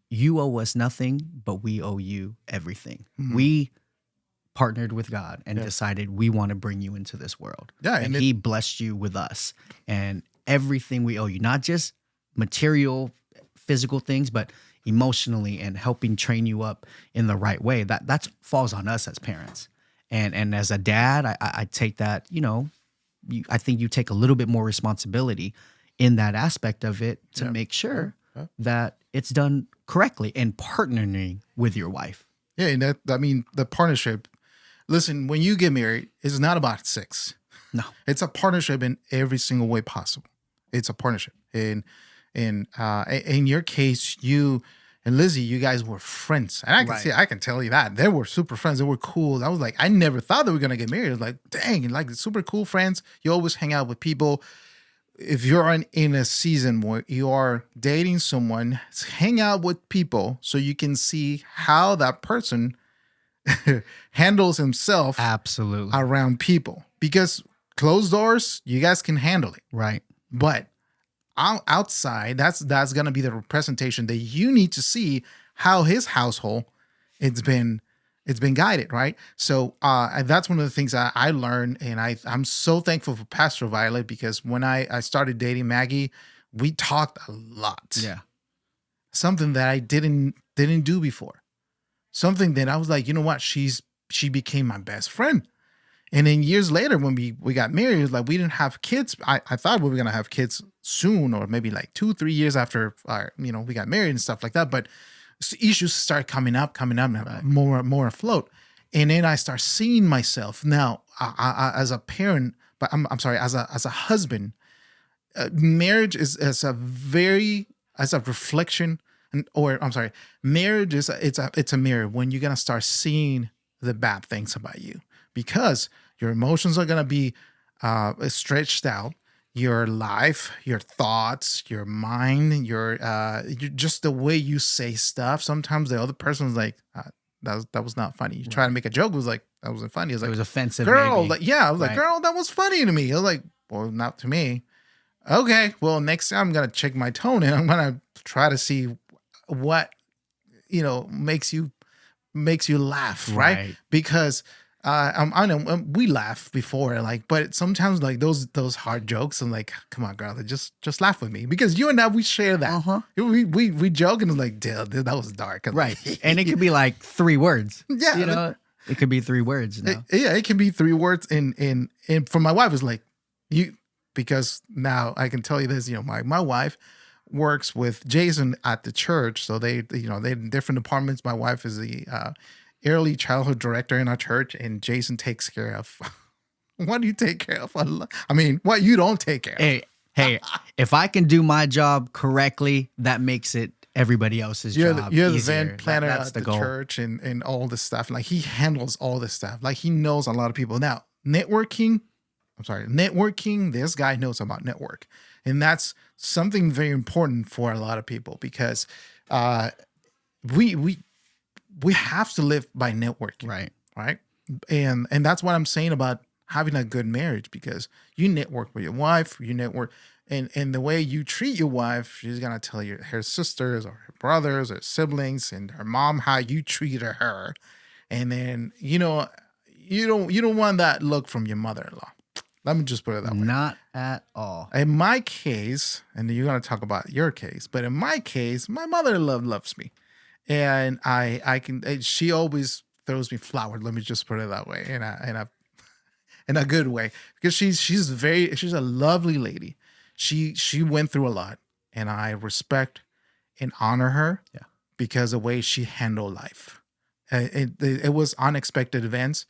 you owe us nothing, but we owe you everything. We partnered with God and decided we want to bring you into this world. Yeah, and he blessed you with us and everything we owe you, not just material, physical things, but emotionally and helping train you up in the right way. That falls on us as parents. And as a dad, I take that, you know, I think you take a little bit more responsibility in that aspect of it to make sure that it's done correctly and partnering with your wife. Yeah, and the partnership. Listen, when you get married, it's not about sex. No, it's a partnership in every single way possible. It's a partnership. And in your case, you and Lizzie, you guys were friends, and I can tell you that they were super friends. They were cool. I was like, I never thought they were gonna get married. I was like, dang, like super cool friends. You always hang out with people. If you're in a season where you are dating someone, hang out with people so you can see how that person handles himself around people. Because closed doors, you guys can handle it. Right. But outside, that's going to be the representation that you need to see how his household it's been guided, right? So that's one of the things I learned, and I'm so thankful for Pastor Violet, because when I started dating Maggie, we talked a lot. Yeah. Something that I didn't do before. Something that I was like, you know what? She became my best friend. And then years later, when we got married, it was like we didn't have kids. I thought we were gonna have kids soon, or maybe like 2-3 years after we got married and stuff like that. But issues start coming up, more afloat. And then I start seeing myself now as a parent, but I'm sorry, as a husband. Marriage is a reflection, marriage is it's a mirror when you're gonna start seeing the bad things about you, because your emotions are gonna be stretched out. Your life, your thoughts, your mind, your just the way you say stuff. Sometimes the other person's like, that was not funny. You try to make a joke, it was like, that wasn't funny. It was offensive. Girl, maybe. I was like, girl, that was funny to me. I was like, well, not to me. Okay, well, next time I'm gonna check my tone and I'm gonna try to see what makes you laugh, right? Because I know we laugh before, but sometimes those hard jokes, I'm like, come on, girl, just laugh with me, because you and I, we share that. We joke and it's like, dude, that was dark, right? And it could be like 3 words. Yeah, it could be 3 words. It can be 3 words. And for my wife, it's like because now I can tell you this. My wife works with Jason at the church, so they're in different departments. My wife is the early childhood director in our church, and Jason takes care of what do you take care of? I mean, what you don't take care of. Hey, if I can do my job correctly, that makes it everybody else's job You're the easier. event planner That's at the the goal. church and all this stuff. Like he handles all this stuff. Like he knows a lot of people. Now, networking, I'm sorry, networking, this guy knows about network. And that's something very important for a lot of people because uh we we we have to live by networking, Right. right? And that's what I'm saying about having a good marriage because you network with your wife, you network, and the way you treat your wife, she's gonna tell you her sisters or her brothers or siblings and her mom how you treated her, and then you don't want that look from your mother-in-law. Let me just put it that way. Not at all. In my case, and you're gonna talk about your case, but in my case, my mother-in-law loves me, and I can. She always throws me flowers. Let me just put it that way, in a good way because she's a lovely lady. She went through a lot, and I respect and honor her. Yeah. Because the way she handled life, it was unexpected events,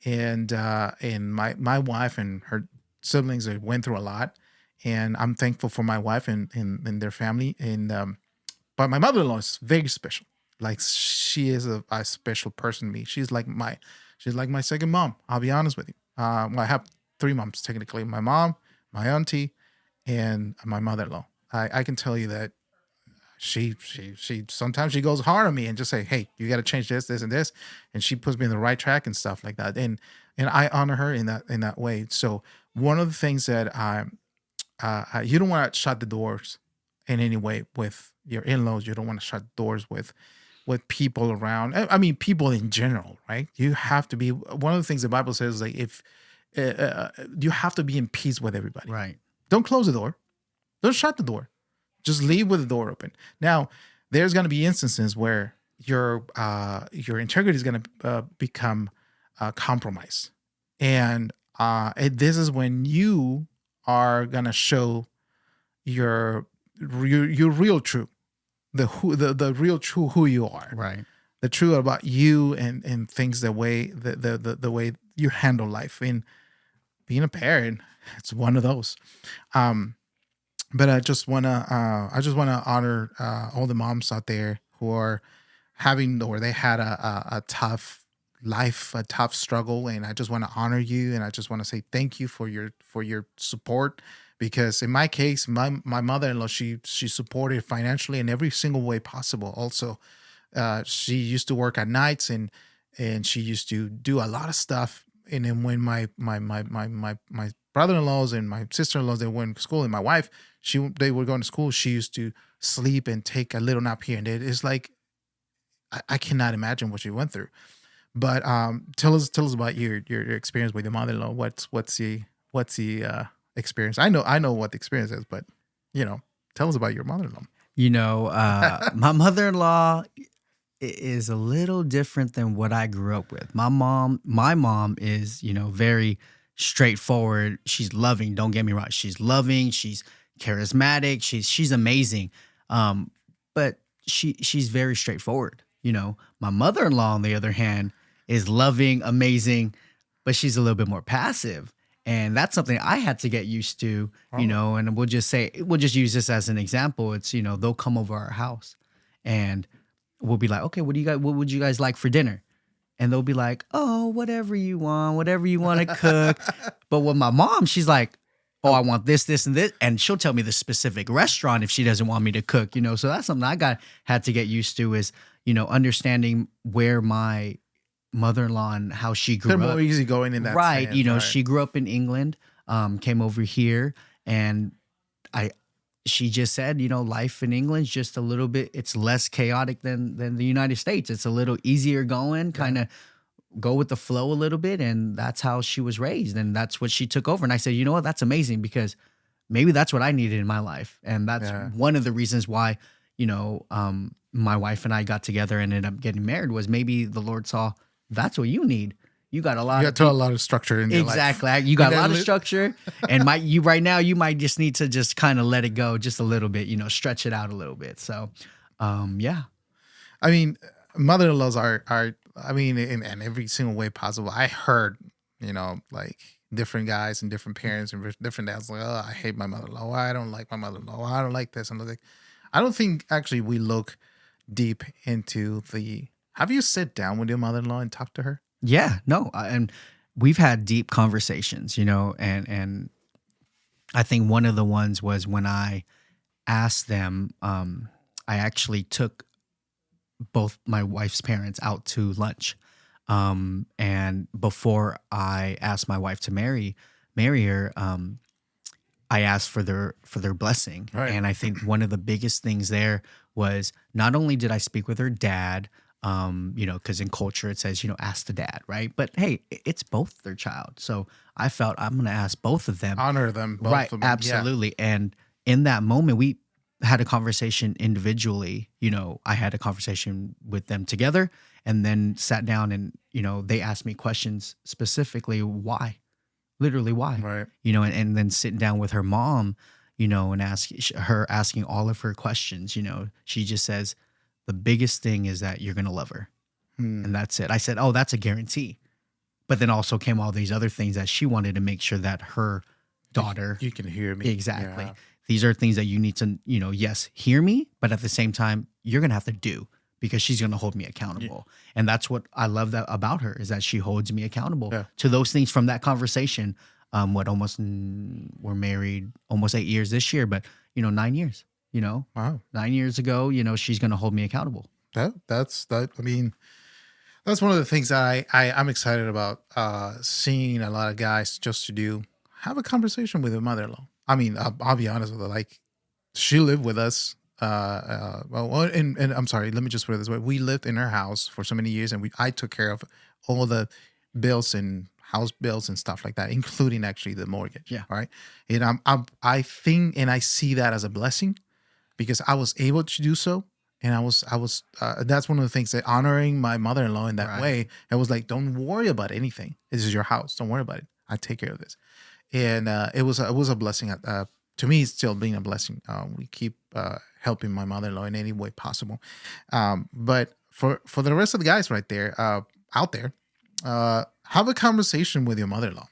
and my wife and her siblings they went through a lot, and I'm thankful for my wife and their family, and but my mother-in-law is very special. Like she is a special person to me. She's like my second mom. I'll be honest with you. Well, I have three moms technically: my mom, my auntie, and my mother-in-law. I can tell you that she sometimes she goes hard on me and just say, "Hey, you got to change this, and this," and she puts me in the right track and stuff like that. And I honor her in that way. So one of the things that you don't want to shut the doors in any way with your in-laws. You don't want to shut doors with people around. I mean, people in general, right? You have to be one of the things the Bible says, like if you have to be in peace with everybody. Right. Don't close the door. Don't shut the door. Just leave with the door open. Now, there's going to be instances where your integrity is going to become compromised, and this is when you are going to show your real truth, the real true who you are, Right. the truth about you and things the way the way you handle life. And being a parent, it's one of those. But I just wanna honor all the moms out there who are having or they had a tough life, a tough struggle, and I just want to honor you, and I just want to say thank you for your support. Because in my case, my mother-in-law, she supported financially in every single way possible. Also, she used to work at nights, and she used to do a lot of stuff. And then when my brother-in-laws and my sister-in-laws they went to school, and my wife they were going to school, she used to sleep and take a little nap here and there. It's like I cannot imagine what she went through. But tell us about your experience with your mother-in-law. What's the experience? I know what the experience is, but tell us about your mother-in-law. My mother-in-law is a little different than what I grew up with. My mom is, very straightforward. She's loving. Don't get me wrong. She's loving. She's charismatic. She's amazing. But she's very straightforward. My mother-in-law, on the other hand, is loving, amazing, but she's a little bit more passive. And that's something I had to get used to, and we'll just use this as an example. It's, they'll come over our house and we'll be like, okay, what would you guys like for dinner? And they'll be like, oh, whatever you want to cook. But with my mom, she's like, oh, I want this, this, and this. And she'll tell me the specific restaurant if she doesn't want me to cook, So that's something had to get used to is, understanding where my mother-in-law and how she grew They're up. more easygoing in that Right. sense, right? She grew up in England, came over here, and she just said, life in England's just a little bit, it's less chaotic than the United States. It's a little easier going, kind of go with the flow a little bit. And that's how she was raised. And that's what she took over. And I said, you know what? That's amazing because maybe that's what I needed in my life. And that's one of the reasons why, my wife and I got together and ended up getting married was maybe the Lord saw that's what you need. You got a lot of structure in your life. Exactly. You got a lot of structure, and you right now you might just need to just kind of let it go just a little bit, stretch it out a little bit. So, yeah. I mean, mother-in-laws are I mean, in every single way possible. I heard, like different guys and different parents and different dads. Like, oh, I hate my mother-in-law. I don't like my mother-in-law. I don't like this. And I'm like, I don't think actually we look deep into the. Have you sit down with your mother-in-law and talk to her? Yeah, no, and we've had deep conversations, and I think one of the ones was when I asked them. I actually took both my wife's parents out to lunch, and before I asked my wife to marry her, I asked for their blessing. Right. And I think one of the biggest things there was not only did I speak with her dad, because in culture it says, ask the dad, right? But hey, it's both their child. So I felt I'm going to ask both of them. Honor them, both Right, of them. absolutely. And in that moment, we had a conversation individually. I had a conversation with them together and then sat down and, they asked me questions specifically why. Literally why, Right. And then sitting down with her mom, and asking all of her questions, she just says, the biggest thing is that you're going to love her. And that's it. I said, oh, that's a guarantee. But then also came all these other things that she wanted to make sure that her daughter. You can hear me. Exactly. Yeah. These are things that you need to, yes, hear me, but at the same time, you're going to have to do because she's going to hold me accountable. And that's what I love that about her is that she holds me accountable to those things from that conversation. We're married almost 8 years this year, but 9 years, Wow. 9 years ago, she's going to hold me accountable. That's one of the things that I'm excited about, seeing a lot of guys just to have a conversation with their mother-in-law. I mean, I'll be honest with her. Like, she lived with us. And I'm sorry, let me just put it this way. We lived in her house for so many years, and I took care of all the bills and house bills and stuff like that, including actually the mortgage. Yeah. Right. And I think, and I see that as a blessing because I was able to do so. And I was, that's one of the things that honoring my mother-in-law in that way, I was like, don't worry about anything. This is your house. Don't worry about it. I take care of this. And it was a blessing. To me, it's still being a blessing. We keep helping my mother-in-law in any way possible. But for the rest of the guys right there, out there, have a conversation with your mother-in-law.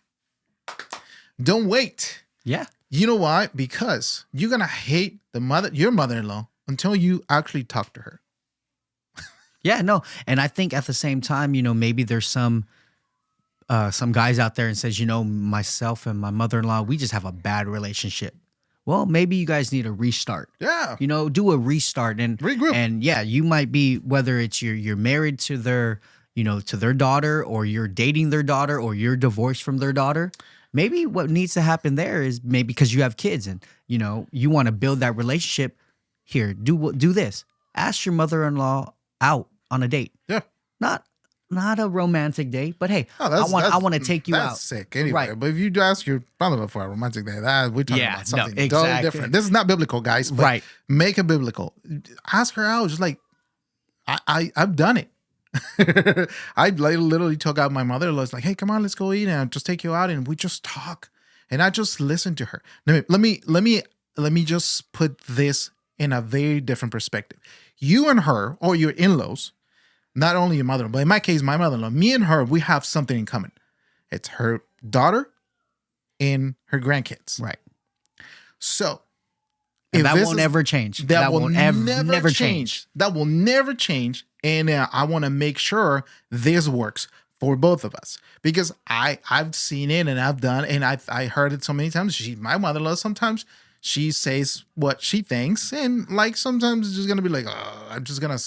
Don't wait. Yeah. You know why? Because you're gonna hate your mother-in-law until you actually talk to her. Yeah, no. And I think at the same time, maybe there's some guys out there and says, myself and my mother-in-law, we just have a bad relationship. Well, maybe you guys need a restart. Yeah. Do a restart and regroup. And yeah, you might be, whether it's you're married to their, to their daughter, or you're dating their daughter, or you're divorced from their daughter. Maybe what needs to happen there is maybe because you have kids and, you want to build that relationship. Here, do this. Ask your mother-in-law out on a date. Yeah. Not a romantic date, but hey, I want to take you out. That's sick anyway. Right. But if you ask your brother for a romantic date, we're talking about something totally different. This is not biblical, guys. But right. Make it biblical. Ask her out. Just like I've done it. I literally took out my mother-in-law. It's like, hey, come on, let's go eat, and I'll just take you out, and we just talk, and I just listen to her. Let me just put this in a very different perspective. You and her, or your in-laws, not only your mother, but in my case, my mother-in-law, me and her, we have something in common. It's her daughter and her grandkids. Right. So, and that won't ever change. That will never change. That will never change. And I want to make sure this works for both of us, because I've seen it and I've done, and I heard it so many times. My mother-in-law, sometimes she says what she thinks, and like sometimes it's just gonna be like, I'm just gonna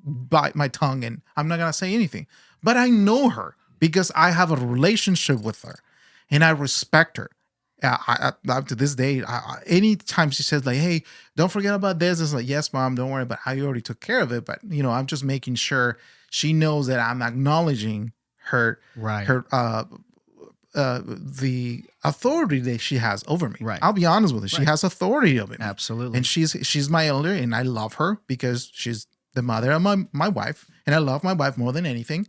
bite my tongue and I'm not gonna say anything. But I know her because I have a relationship with her, and I respect her. Up to this day, anytime she says like, "Hey, don't forget about this," it's like, "Yes, mom, don't worry." But I already took care of it. But I'm just making sure she knows that I'm acknowledging her, the authority that she has over me. Right. I'll be honest with her. She has authority over me. Absolutely. And she's my elder, and I love her because she's the mother of my wife, and I love my wife more than anything.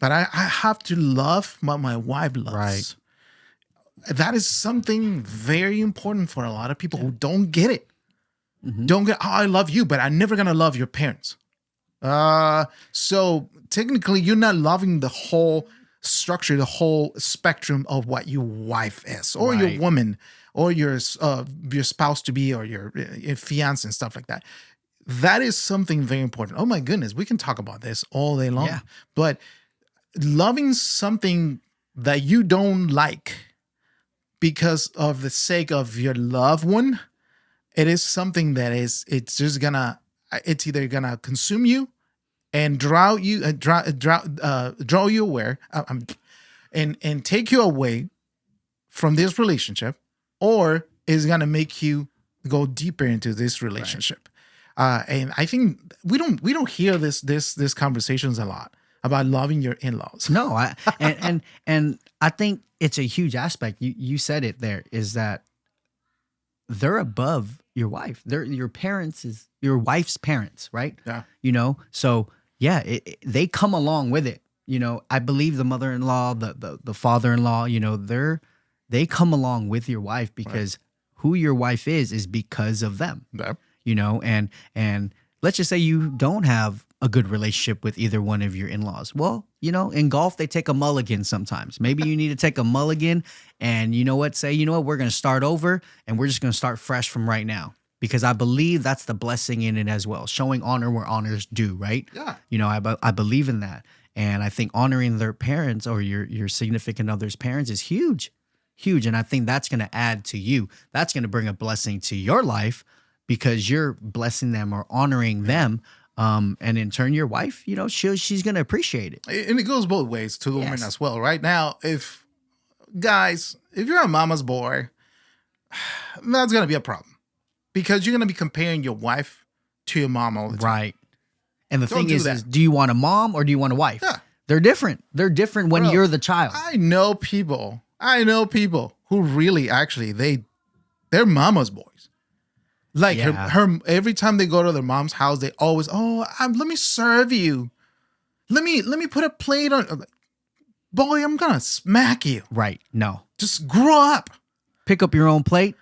But I have to love what my wife loves. Right. That is something very important for a lot of people who don't get it. Mm-hmm. Don't get, I love you, but I'm never going to love your parents. So technically you're not loving the whole structure the whole spectrum of what your wife is, or your Right. woman, or your spouse to be, or your fiance and stuff like that. That is something very important. Oh my goodness, we can talk about this all day long. Yeah. But loving something that you don't like because of the sake of your loved one, it is something that it's either gonna consume you and draw you away, and take you away from this relationship, or is gonna make you go deeper into this relationship. And I think we don't hear this conversations a lot about loving your in-laws. No, and I think it's a huge aspect. You said it there, is that they're above your wife. They're your wife's parents, right? Yeah. So yeah, they come along with it. I believe the mother-in-law, the father-in-law, they come along with your wife, because who your wife is because of them. Yeah. And let's just say you don't have a good relationship with either one of your in-laws. Well, in golf, they take a mulligan sometimes. Maybe you need to take a mulligan and we're going to start over, and we're just going to start fresh from right now. Because I believe that's the blessing in it as well. Showing honor where honor's due, right? Yeah. I believe in that. And I think honoring their parents, or your significant other's parents, is huge. Huge. And I think that's going to add to you. That's going to bring a blessing to your life, because you're blessing them or honoring them. And in turn, your wife, she's going to appreciate it. And it goes both ways to the woman as well. Right now, if you're a mama's boy, that's going to be a problem, because you're going to be comparing your wife to your mom all the time. Right. And the Don't thing do is, that. do you want a mom or do you want a wife? Yeah. They're different. They're different when Bro, you're the child. I know people who really actually they're mama's boys. Like her every time they go to their mom's house, they always, let me serve you. Let me put a plate on. I'm like, boy, I'm gonna smack you. Right. No. Just grow up. Pick up your own plate.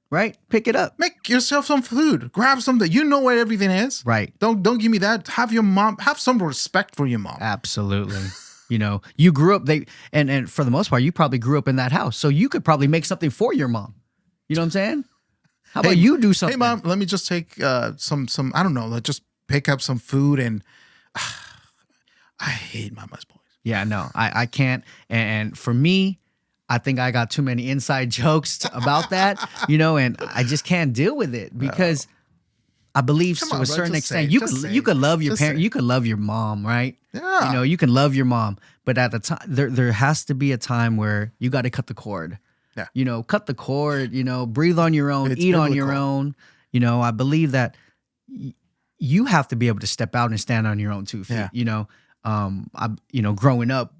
Right. Pick it up. Make yourself some food. Grab something. You know where everything is. Right. Don't give me that. Have some respect for your mom. Absolutely. You grew up, and for the most part, you probably grew up in that house. So you could probably make something for your mom. You know what I'm saying? How about you do something? Hey, mom, let me just take some, I don't know, let's just pick up some food. And I hate mama's boys. Yeah, no, I can't. And for me, I think I got too many inside jokes about that, and I just can't deal with it, because I believe to a certain extent you could love your parent, you could love your mom, right? Yeah. You can love your mom, but at the time there has to be a time where you got to cut the cord. Yeah. Cut the cord, breathe on your own, eat on your own. I believe that you have to be able to step out and stand on your own 2 feet. Yeah. Growing up,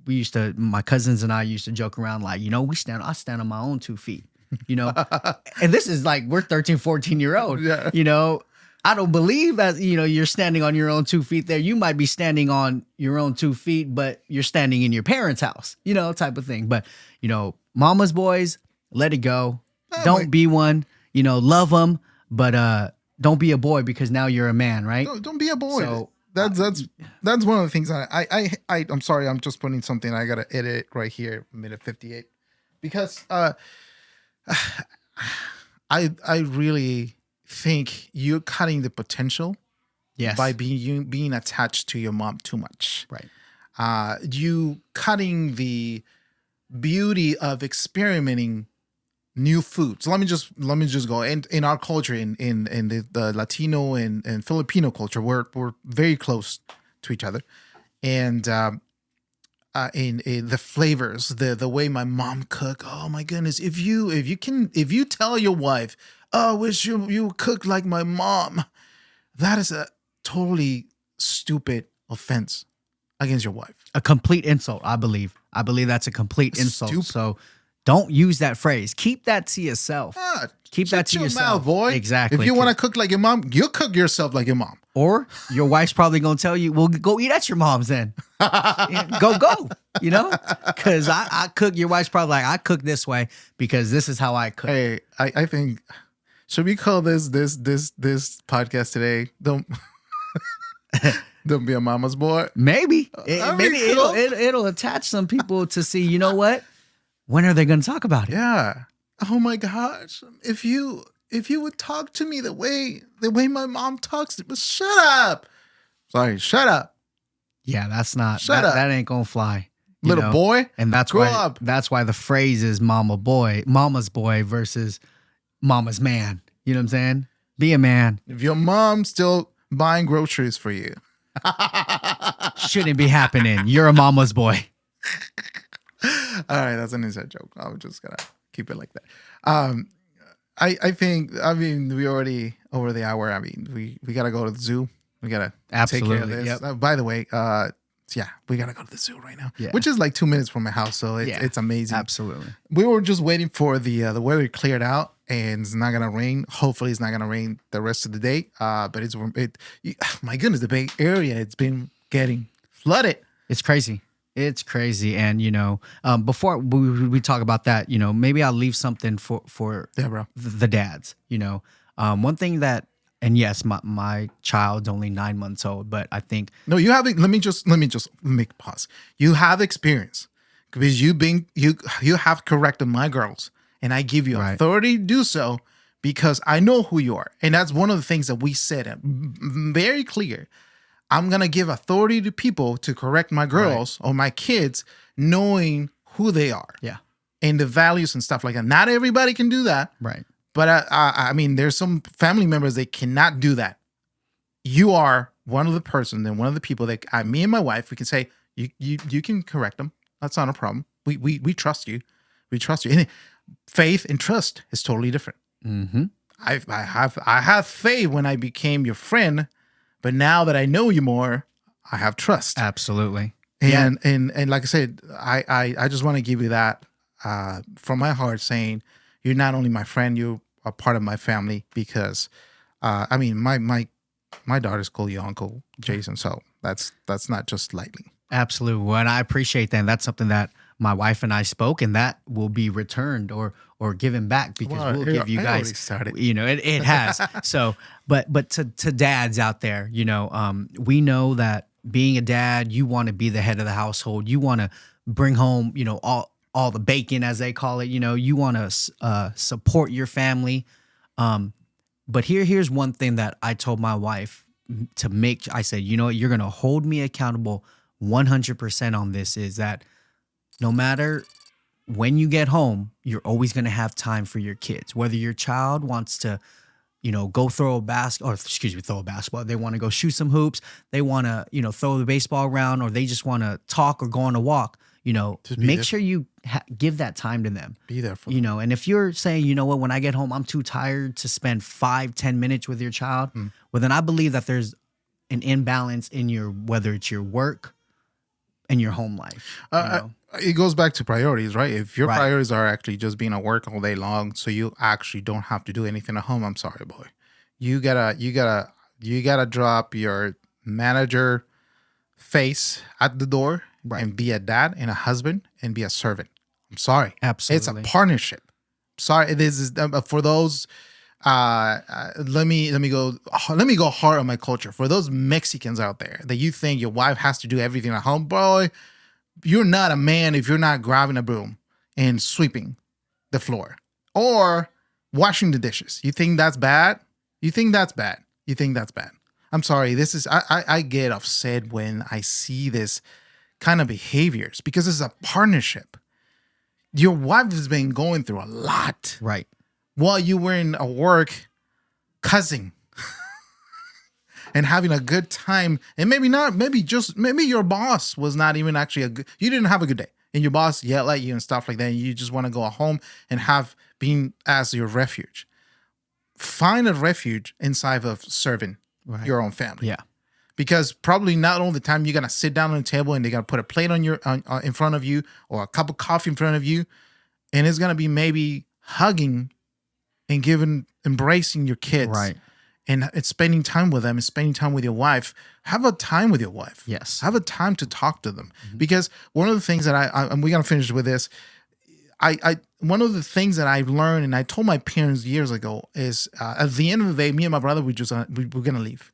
my cousins and I used to joke around like, I stand on my own 2 feet, and this is like, we're 13, 14-year-old, Yeah. I don't believe that, you're standing on your own 2 feet there. You might be standing on your own 2 feet, but you're standing in your parents' house, type of thing. But, mama's boys, let it go. Don't be one, love them, but don't be a boy, because now you're a man, right? Don't be a boy. So, that's one of the things I'm sorry, I'm just putting something, I gotta edit it right here, minute 58, because I really think you're cutting the potential by being attached to your mom too much. Right. You cutting the beauty of experimenting new foods. Let me just go. And in our culture, in the Latino and Filipino culture, we're very close to each other, and in the flavors, the way my mom cook. Oh my goodness! If you tell your wife, "Oh, I wish you cook like my mom," that is a totally stupid offense against your wife. A complete insult, I believe. I believe that's a complete insult. Stupid. So don't use that phrase. Keep that to yourself. Keep that to your yourself, mouth, boy. Exactly. If you want to cook like your mom, you cook yourself like your mom. Or your wife's probably gonna tell you, "Well, go eat at your mom's then." Go. Because I cook. Your wife's probably like, "I cook this way because this is how I cook." Hey, I think, should we call this podcast today? Don't. Don't be a mama's boy. Maybe. Maybe It'll attach some people to see, you know what? When are they going to talk about it? Yeah. Oh my gosh. If you would talk to me the way my mom talks, but shut up. Sorry, shut up. Yeah, that's not Shut up. That ain't gonna fly. Little boy. And that's grow why up. that's why the phrase is mama's boy versus mama's man. You know what I'm saying? Be a man. If your mom's still buying groceries for you. Shouldn't be happening. You're a mama's boy. All right, that's an inside joke. I'm just gonna keep it like that. I think we already over the hour. I mean, we gotta go to the zoo. We gotta take care of this. Yep. By the way, yeah, we gotta go to the zoo right now, Yeah. which is like 2 minutes from my house, so it's amazing. Absolutely. We were just waiting for the weather cleared out, and it's not gonna rain. Hopefully, it's not gonna rain the rest of the day. But my goodness, the Bay Area, it's been getting flooded. It's crazy. It's crazy. And, you know, before we talk about that, you know, maybe I'll leave something for Yeah, bro. the dads, you know. One thing that, and yes, my child's only 9 months old, but I think. No, you have, let me just make a pause. You have experience because you have corrected my girls, and I give you authority to do so because I know who you are. And that's one of the things that we said very clear. I'm going to give authority to people to correct my girls or my kids, knowing who they are. Yeah. And the values and stuff like that. Not everybody can do that. Right. But I mean, there's some family members that cannot do that. You are one of the person and one of the people that me and my wife, we can say, you can correct them. That's not a problem. We trust you. We trust you. And faith and trust is totally different. Mm-hmm. I have faith when I became your friend. But now that I know you more, I have trust. Absolutely. And like I said, I just want to give you that from my heart, saying you're not only my friend, you're a part of my family because I mean my daughters call you Uncle Jason, so that's not just lightly. Absolutely. Well, and I appreciate that. And that's something that my wife and I spoke, and that will be returned or given back because we'll give you guys. You know, it has. So, but to dads out there, you know, we know that being a dad, you want to be the head of the household. You want to bring home, you know, all the bacon, as they call it. You know, you want to support your family. But here's one thing that I told my wife I said, you know what, you're going to hold me accountable 100% on this, is that no matter when you get home, you're always going to have time for your kids. Whether your child wants to, you know, go throw a basketball, they want to go shoot some hoops, they want to, you know, throw the baseball around, or they just want to talk or go on a walk, you know, make sure you give that time to them. Be there for them. You know, and if you're saying, you know what, when I get home, I'm too tired to spend 5-10 minutes with your child, well, then I believe that there's an imbalance in whether it's your work and your home life. You know? It goes back to priorities, right? If your priorities are actually just being at work all day long, so you actually don't have to do anything at home, I'm sorry, boy. You gotta drop your manager face at the door and be a dad and a husband and be a servant. I'm sorry. Absolutely. It's a partnership. Sorry, this is for those. Let me go hard on my culture. For those Mexicans out there that you think your wife has to do everything at home, boy, you're not a man if you're not grabbing a broom and sweeping the floor or washing the dishes. You think that's bad? You think that's bad? I'm sorry. This is I get upset when I see this kind of behaviors because it's a partnership. Your wife has been going through a lot. Right. While you were in a work cussing and having a good time. And maybe your boss was not even actually you didn't have a good day. And your boss yelled at you and stuff like that. And you just want to go home and have been as your refuge. Find a refuge inside of serving your own family. Yeah. Because probably not all the time you're going to sit down on the table and they're going to put a plate on in front of you or a cup of coffee in front of you. And it's going to be maybe hugging and embracing your kids. Right. And it's spending time with them and spending time with your wife. Have a time with your wife. Yes. Have a time to talk to them. Mm-hmm. Because one of the things that and we're going to finish with this. One of the things that I've learned, and I told my parents years ago, is at the end of the day, me and my brother, we're going to leave.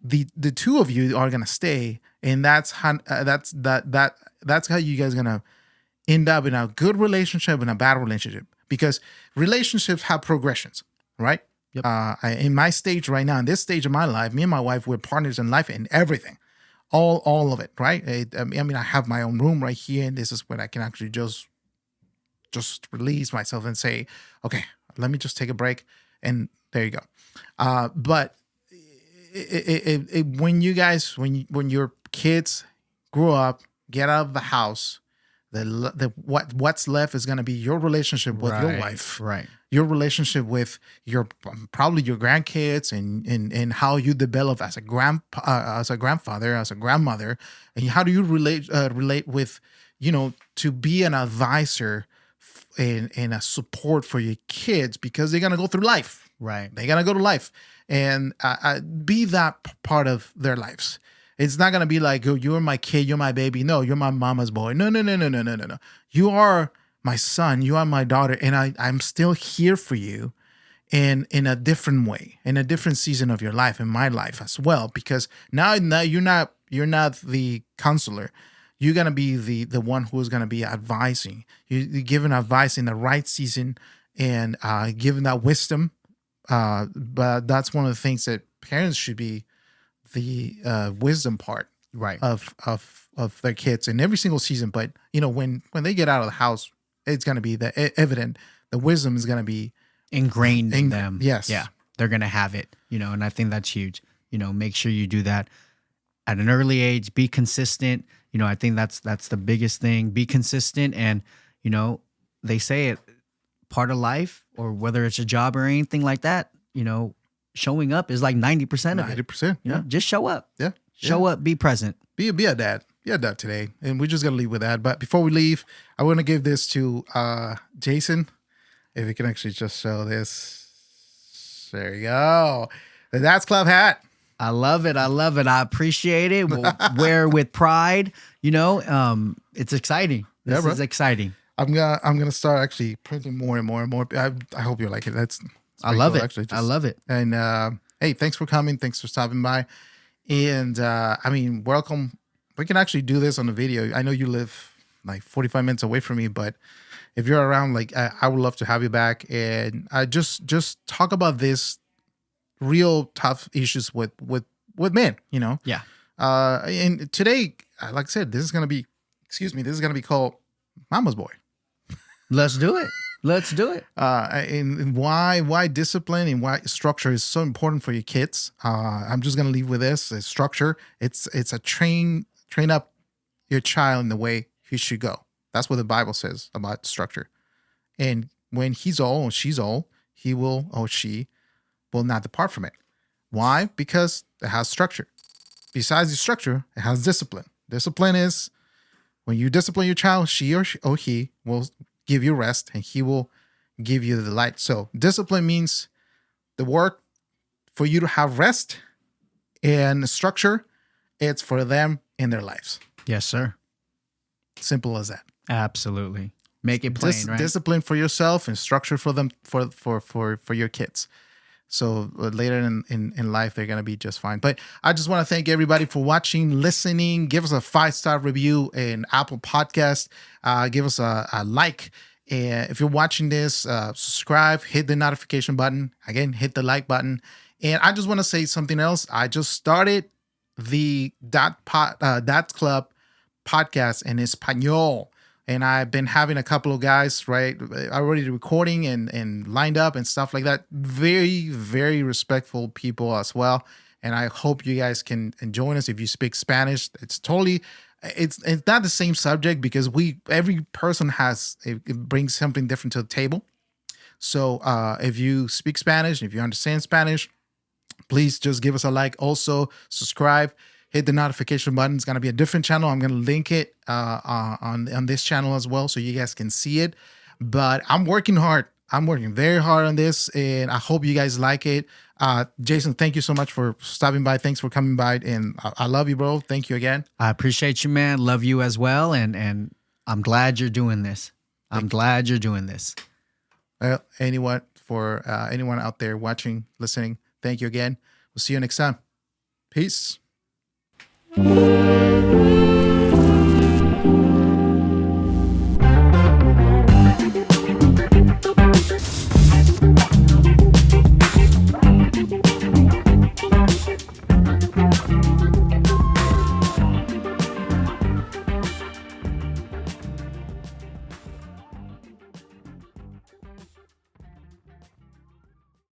the two of you are gonna stay, and that's how you guys gonna end up in a good relationship and a bad relationship, because relationships have progressions, right? Yep. In my stage right now, in this stage of my life, me and my wife, we're partners in life and everything, all of it, right? I mean, I have my own room right here, and this is where I can actually just release myself and say, okay, let me just take a break, and there you go. But when you guys, when your kids grow up, get out of the house, what's left is going to be your relationship with your wife, right? Your relationship with your probably your grandkids, and how you develop as a grandfather, as a grandmother, and how do you relate with, to be an advisor and a support for your kids, because they're gonna go through life, right? They're gonna go to life, and be that part of their lives. It's not gonna be like, oh, you're my kid, you're my baby. No, you're my mama's boy. No, no, no, no, no, no, no, no. You are my son, you are my daughter, and I'm still here for you in a different way, in a different season of your life, in my life as well. Because now you're not the counselor. You're gonna be the one who is gonna be advising. You're giving advice in the right season, and giving that wisdom. But that's one of the things that parents should be, the wisdom part, right, of their kids in every single season. But when they get out of the house, it's gonna be evident. The wisdom is gonna be ingrained in them. Yes. Yeah, they're gonna have it. And I think that's huge. Make sure you do that at an early age. Be consistent. I think that's the biggest thing. Be consistent, and they say it, part of life, or whether it's a job or anything like that. Showing up is like 90% of it. 90%. Yeah. Just show up. Yeah. Show up. Be present. Be a dad. Be a dad today, and we're just gonna leave with that. But before we leave, I want to give this to Jason. If we can actually just show this. There you go. The Dad's Club hat. I love it. I appreciate it. We'll wear with pride. It's exciting. This is exciting. I'm gonna start actually printing more and more and more. I hope you like it. I love cool, it. Actually. I love it. And hey, thanks for coming. Thanks for stopping by. And welcome. We can actually do this on the video. I know you live like 45 minutes away from me, but if you're around, like I would love to have you back, and just talk about this real tough issues with men. Yeah. And today, like I said, this is gonna be called Mama's Boy. Let's do it. And why discipline and why structure is so important for your kids. I'm just gonna leave with this: structure. It's a train up your child in the way he should go. That's what the Bible says about structure. And when he's old or she's old, he will or she will not depart from it. Why? Because it has structure. Besides the structure, it has discipline. Discipline is when you discipline your child, she or he will give you rest, and he will give you the delight. So discipline means the work for you to have rest, and structure, it's for them in their lives. Yes, sir. Simple as that. Absolutely. Make it plain, right? Discipline for yourself and structure for them, for your kids. So later in life, they're going to be just fine. But I just want to thank everybody for watching, listening. Give us a 5-star review in Apple Podcast. Give us a like. And if you're watching this, subscribe, hit the notification button. Again, hit the like button. And I just want to say something else. I just started the Dad's Club podcast in Espanol. And I've been having a couple of guys, right, already recording and lined up and stuff like that. Very, very respectful people as well. And I hope you guys can join us if you speak Spanish. It's not the same subject, because every person it brings something different to the table. So if you speak Spanish, if you understand Spanish, please just give us a like. Also, subscribe. Hit the notification button. It's going to be a different channel. I'm going to link it on this channel as well, so you guys can see it. But I'm working hard. I'm working very hard on this, and I hope you guys like it. Jason, thank you so much for stopping by. Thanks for coming by, and I love you, bro. Thank you again. I appreciate you, man. Love you as well, and I'm glad you're doing this. Well, anyone out there watching, listening, thank you again. We'll see you next time. Peace.